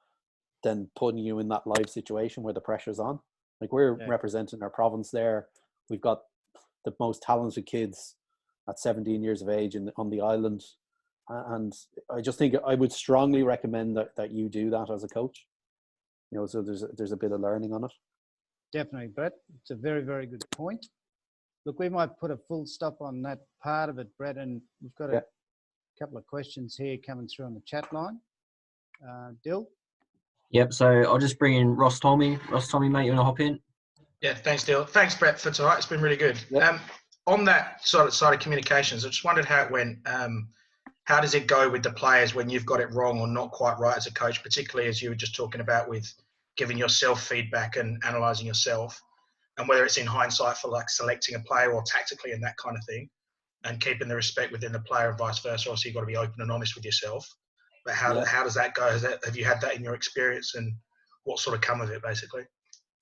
than putting you in that live situation where the pressure's on. Like, we're representing our province there. We've got the most talented kids at 17 years of age on the island. And I just think I would strongly recommend that you do that as a coach. You know, so there's a bit of learning on it. Definitely, Brett. It's a very, very good point. Look, we might put a full stop on that part of it, Brett, and we've got a couple of questions here coming through on the chat line. Dill? Yep, so I'll just bring in Ross Tommy. Ross Tommy, mate, you want to hop in? Yeah, thanks, Dill. Thanks, Brett, for tonight. It's been really good. Yep. On that side of communications, I just wondered how it went. How does it go with the players when you've got it wrong or not quite right as a coach, particularly as you were just talking about with giving yourself feedback and analysing yourself, and whether it's in hindsight for like selecting a player or tactically and that kind of thing, and keeping the respect within the player and vice versa. Obviously, you've got to be open and honest with yourself. But how does that go? Have you had that in your experience, and what sort of come of it, basically?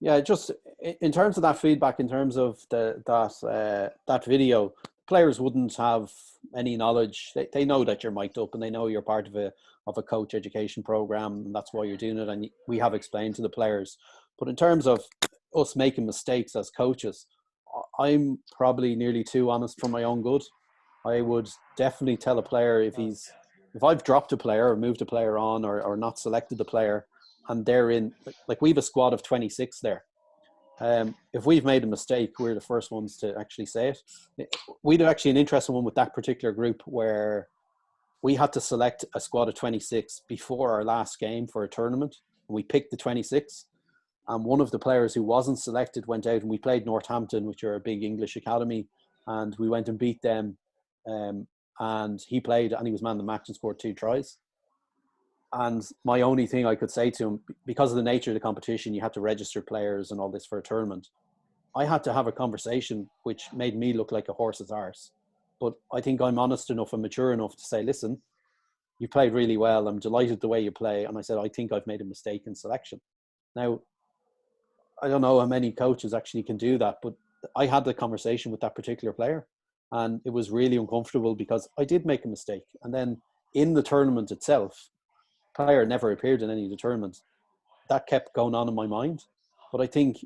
Yeah, just in terms of that feedback, in terms of that video, players wouldn't have any knowledge. They know that you're mic'd up, and they know you're part of a coach education program, and that's why you're doing it. And we have explained to the players. But in terms of us making mistakes as coaches, I'm probably nearly too honest for my own good. I would definitely tell a player if I've dropped a player or moved a player on or not selected the player, and they're in, like we have a squad of 26 there. If we've made a mistake, we're the first ones to actually say it. We did actually an interesting one with that particular group where we had to select a squad of 26 before our last game for a tournament. And we picked the 26. And one of the players who wasn't selected went out, and we played Northampton, which are a big English academy. And we went and beat them. And he played, and he was man of the match and scored 2 tries. And my only thing I could say to him, because of the nature of the competition, you had to register players and all this for a tournament. I had to have a conversation which made me look like a horse's arse. But I think I'm honest enough and mature enough to say, listen, you played really well. I'm delighted the way you play. And I said, I think I've made a mistake in selection. Now, I don't know how many coaches actually can do that, but I had the conversation with that particular player. And it was really uncomfortable because I did make a mistake. And then in the tournament itself, player never appeared in any of the tournaments. That kept going on in my mind. But I think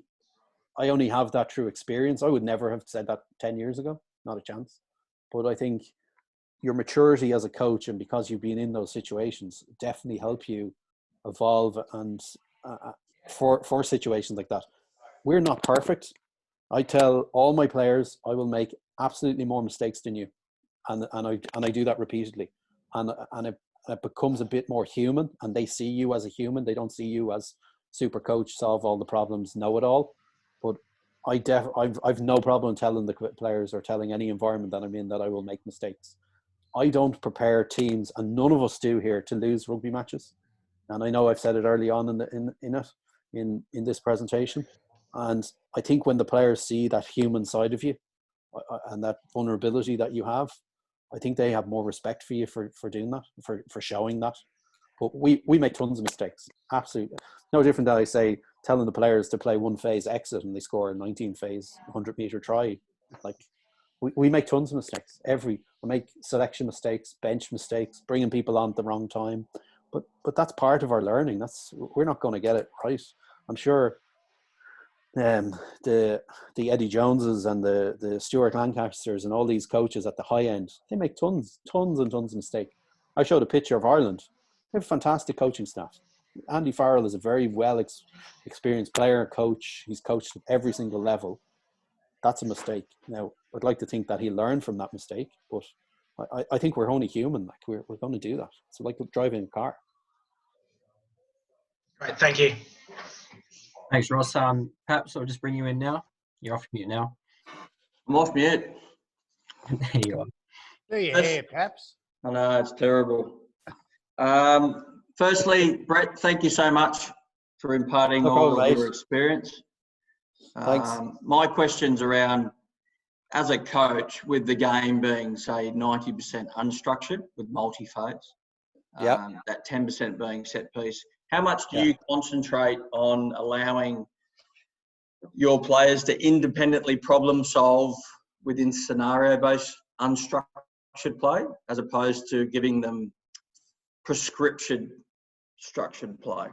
I only have that through experience. I would never have said that 10 years ago. Not a chance. But I think your maturity as a coach, and because you've been in those situations, definitely help you evolve and for situations like that. We're not perfect. I tell all my players I will make absolutely more mistakes than you. And I do that repeatedly. And it becomes a bit more human, and they see you as a human. They don't see you as super coach, solve all the problems, know it all. But I've no problem telling the players or telling any environment that I'm in that I will make mistakes. I don't prepare teams, and none of us do here, to lose rugby matches. And I know I've said it early on in this presentation. And I think when the players see that human side of you and that vulnerability that you have, I think they have more respect for you for doing that, for showing that. But we make tons of mistakes. Absolutely. No different than I say telling the players to play one phase exit and they score a 19 phase 100-meter try. Like we make tons of mistakes. We make selection mistakes, bench mistakes, bringing people on at the wrong time. But that's part of our learning. We're not going to get it right. I'm sure the Eddie Joneses and the Stuart Lancasters and all these coaches at the high end, they make tons and tons of mistakes. I showed a picture of Ireland. They have a fantastic coaching staff. Andy Farrell is a very well experienced player, coach. He's coached at every single level. That's a mistake. Now, I'd like to think that he learned from that mistake, but I think we're only human. Like we're going to do that. It's like driving a car. Right, thank you. Thanks, Ross. Perhaps I'll just bring you in now. You're off mute now. I'm off mute. There you are. Do your hair, Paps. I know, it's terrible. Firstly, Brett, thank you so much for imparting all of your experience. Thanks. My question's around, as a coach, with the game being, say, 90% unstructured with multi-phase, that 10% being set piece, how much do you concentrate on allowing your players to independently problem solve within scenario-based unstructured play, as opposed to giving them prescription structured play,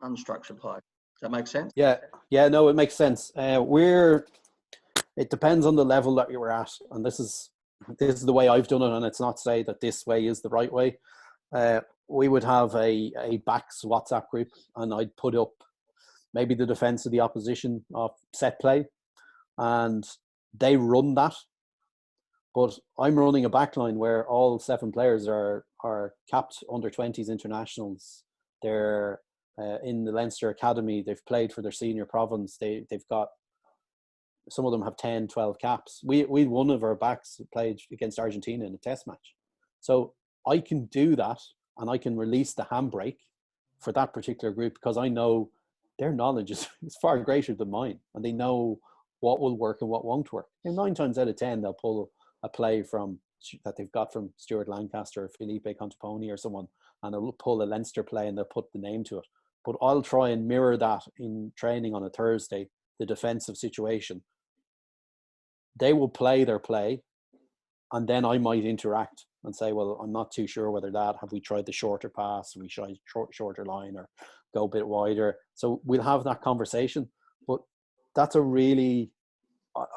unstructured play? Does that make sense? Yeah, no, it makes sense. It depends on the level that you're at, and this is the way I've done it, and it's not to say that this way is the right way. We would have a backs WhatsApp group, and I'd put up maybe the defense of the opposition of set play, and they run that. But I'm running a backline where all 7 players are capped under 20s internationals. They're in the Leinster Academy. They've played for their senior province. They've got, some of them have 10, 12 caps. We one of our backs played against Argentina in a test match. So I can do that, and I can release the handbrake for that particular group because I know their knowledge is far greater than mine, and they know what will work and what won't work. And 9 times out of 10, they'll pull a play that they've got from Stuart Lancaster or Felipe Contaponi or someone, and they'll pull a Leinster play and they'll put the name to it. But I'll try and mirror that in training on a Thursday, the defensive situation. They will play their play, and then I might interact and say, well, I'm not too sure whether have we tried the shorter pass, have we tried shorter line, or go a bit wider. So we'll have that conversation. But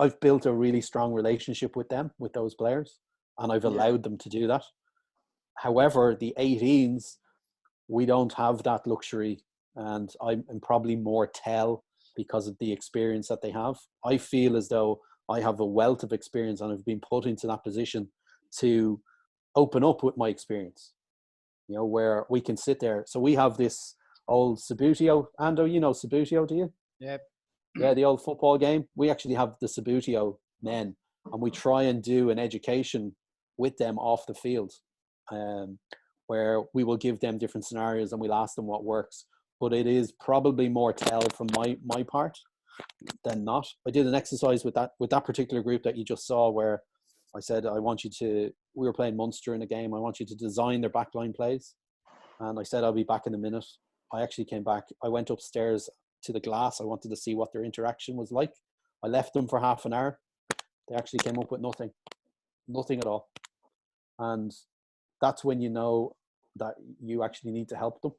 I've built a really strong relationship with them, with those players, and I've allowed them to do that. However, the 18s, we don't have that luxury, and I'm probably more tell because of the experience that they have. I feel as though I have a wealth of experience, and I've been put into that position to open up with my experience, where we can sit there. So we have this old Sabutio. Ando, you know Sabutio, do you? Yep. Yeah, the old football game. We actually have the Sabutio men, and we try and do an education with them off the field, where we will give them different scenarios and we'll ask them what works. But it is probably more tell from my part than not. I did an exercise with that particular group that you just saw, where I said, we were playing Munster in a game, I want you to design their backline plays. And I said, I'll be back in a minute. I actually came back. I went upstairs to the glass. I wanted to see what their interaction was like. I left them for half an hour. They actually came up with nothing at all. And that's when you know that you actually need to help them.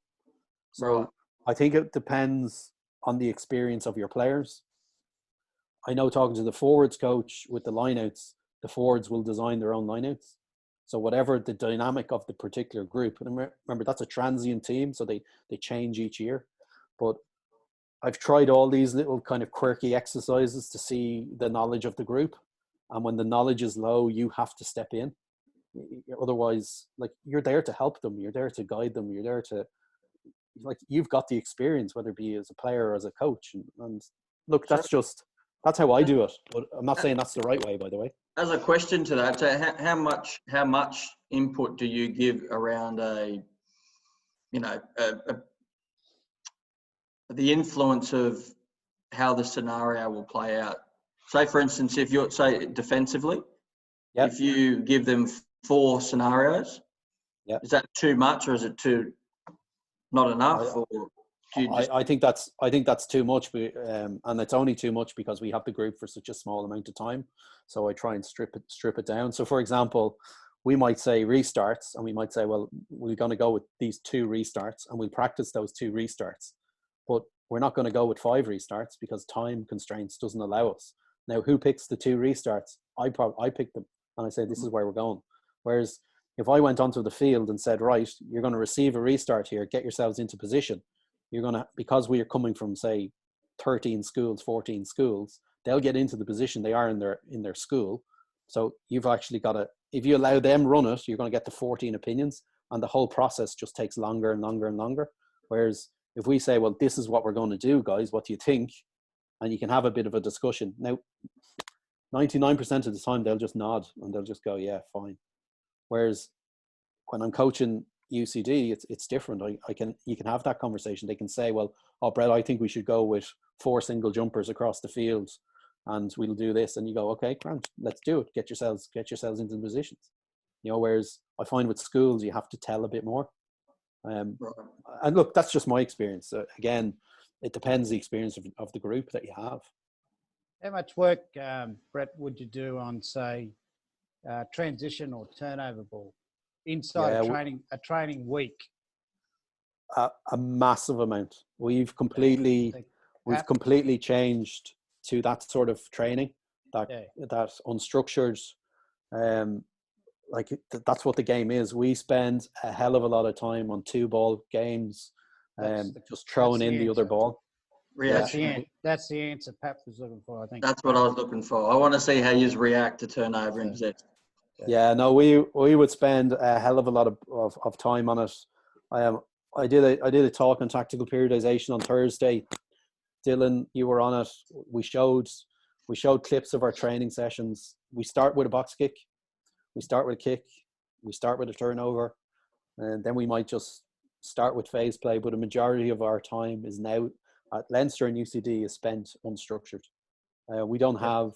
So I think it depends on the experience of your players. I know, talking to the forwards coach with the lineouts, the forwards will design their own lineouts. So whatever the dynamic of the particular group, and remember that's a transient team, so they change each year. But I've tried all these little kind of quirky exercises to see the knowledge of the group. And when the knowledge is low, you have to step in. Otherwise, like, you're there to help them. You're there to guide them. You're there to, like, you've got the experience, whether it be as a player or as a coach. And look, that's how I do it. But I'm not saying that's the right way, by the way. As a question to that, so how much input do you give around the influence of how the scenario will play out? Say, for instance, if you're, say, defensively, if you give them 4 scenarios. Yeah. Is that too much, or is it not enough? I think that's too much, and it's only too much because we have the group for such a small amount of time. So I try and strip it down. So for example, we might say restarts, and we might say, well, we're going to go with these 2 restarts, and we'll practice those 2 restarts. But we're not going to go with 5 restarts because time constraints doesn't allow us. Now, who picks the 2 restarts? I pick them, and I say this is where we're going. Whereas if I went onto the field and said, right, you're going to receive a restart here, get yourselves into position. You're going to, because we are coming from, say, 13 schools, 14 schools, they'll get into the position they are in their school. So you've actually got to, if you allow them run it, you're going to get the 14 opinions, and the whole process just takes longer and longer and longer. Whereas if we say, well, this is what we're going to do, guys, what do you think? And you can have a bit of a discussion. Now, 99% of the time, they'll just nod and they'll just go, yeah, fine. Whereas when I'm coaching UCD, it's different. You can have that conversation. They can say, well, oh, Brett, I think we should go with 4 single jumpers across the field, and we'll do this. And you go, okay, grand, let's do it. Get yourselves into the positions. You know, whereas I find with schools, you have to tell a bit more. And look, that's just my experience. Again, it depends the experience of the group that you have. How much work, Brett, would you do on, say, transition or turnover ball inside a training week? A massive amount. We've completely changed to that sort of training, that unstructured. Like that's what the game is. We spend a hell of a lot of time on 2-ball games, just throwing in the other ball. Reaction. That's the answer Pat was looking for, I think. That's what I was looking for. I want to see how you react to turnover in possession. Yeah, no, we would spend a hell of a lot of time on it. I did a talk on tactical periodization on Thursday. Dylan, you were on it. We showed clips of our training sessions. We start with a box kick. We start with a kick. We start with a turnover, and then we might just start with phase play. But a majority of our time is now at Leinster and UCD is spent unstructured. We don't have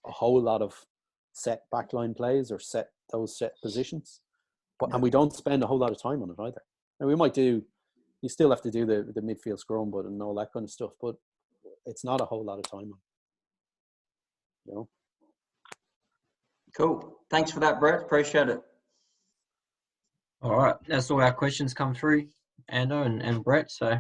a whole lot of set backline plays or set positions, and we don't spend a whole lot of time on it either. And we might do. You still have to do the midfield scrum, but and all that kind of stuff. But it's not a whole lot of time on. You know. Cool. Thanks for that, Brett. Appreciate it. All right. That's all our questions come through, Ando and Brett. So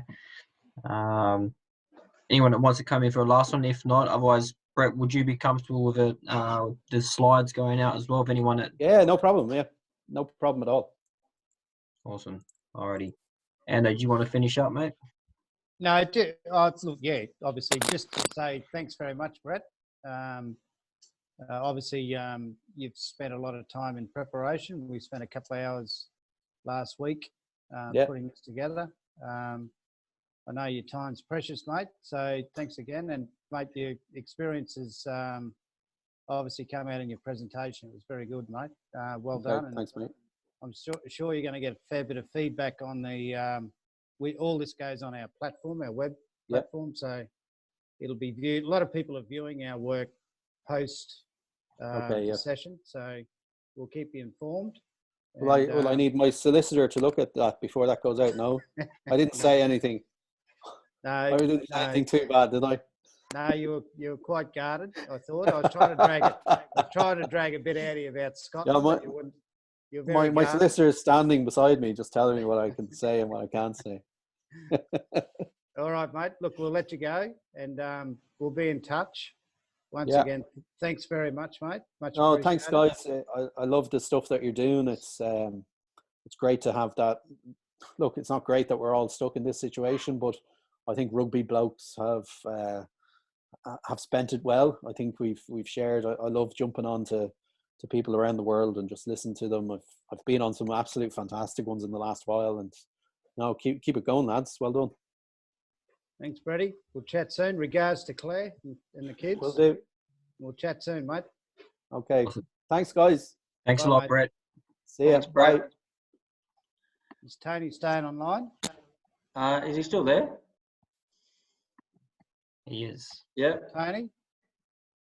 anyone that wants to come in for a last one, if not, otherwise, Brett, would you be comfortable with it, the slides going out as well? If anyone that... Yeah, no problem. Yeah, no problem at all. Awesome. Alrighty. Ando, do you want to finish up, mate? No, I do. Look, yeah, obviously, just to say thanks very much, Brett. Obviously, you've spent a lot of time in preparation. We spent a couple of hours last week putting this together. I know your time's precious, mate. So thanks again. And, mate, your experiences obviously come out in your presentation. It was very good, mate. Well done. Thanks, mate. I'm sure you're going to get a fair bit of feedback on the all this goes on our platform, our web platform. So it'll be viewed. A lot of people are viewing our work post the session. So we'll keep you informed. Will I need my solicitor to look at that before that goes out? No, I didn't say anything. No, I didn't say anything too bad, did I? No, you were quite guarded. I thought I was trying to drag a bit out of you about Scotland. Yeah, my solicitor is standing beside me, just telling me what I can say and what I can't say. All right, mate. Look, we'll let you go, and we'll be in touch. Once again, thanks very much, mate. Much appreciated. Thanks, guys. I love the stuff that you're doing. It's great to have that. Look, it's not great that we're all stuck in this situation, but I think rugby blokes have spent it well. I think we've shared. I love jumping on to people around the world and just listen to them. I've been on some absolute fantastic ones in the last while, and no, keep it going, lads. Well done. Thanks, Brady. We'll chat soon. Regards to Claire and the kids. Will do. We'll chat soon, mate. Okay. Thanks, guys. Thanks a lot, mate. Brett. See ya. Bye. Is Tony staying online? Is he still there? He is. Yeah. Tony?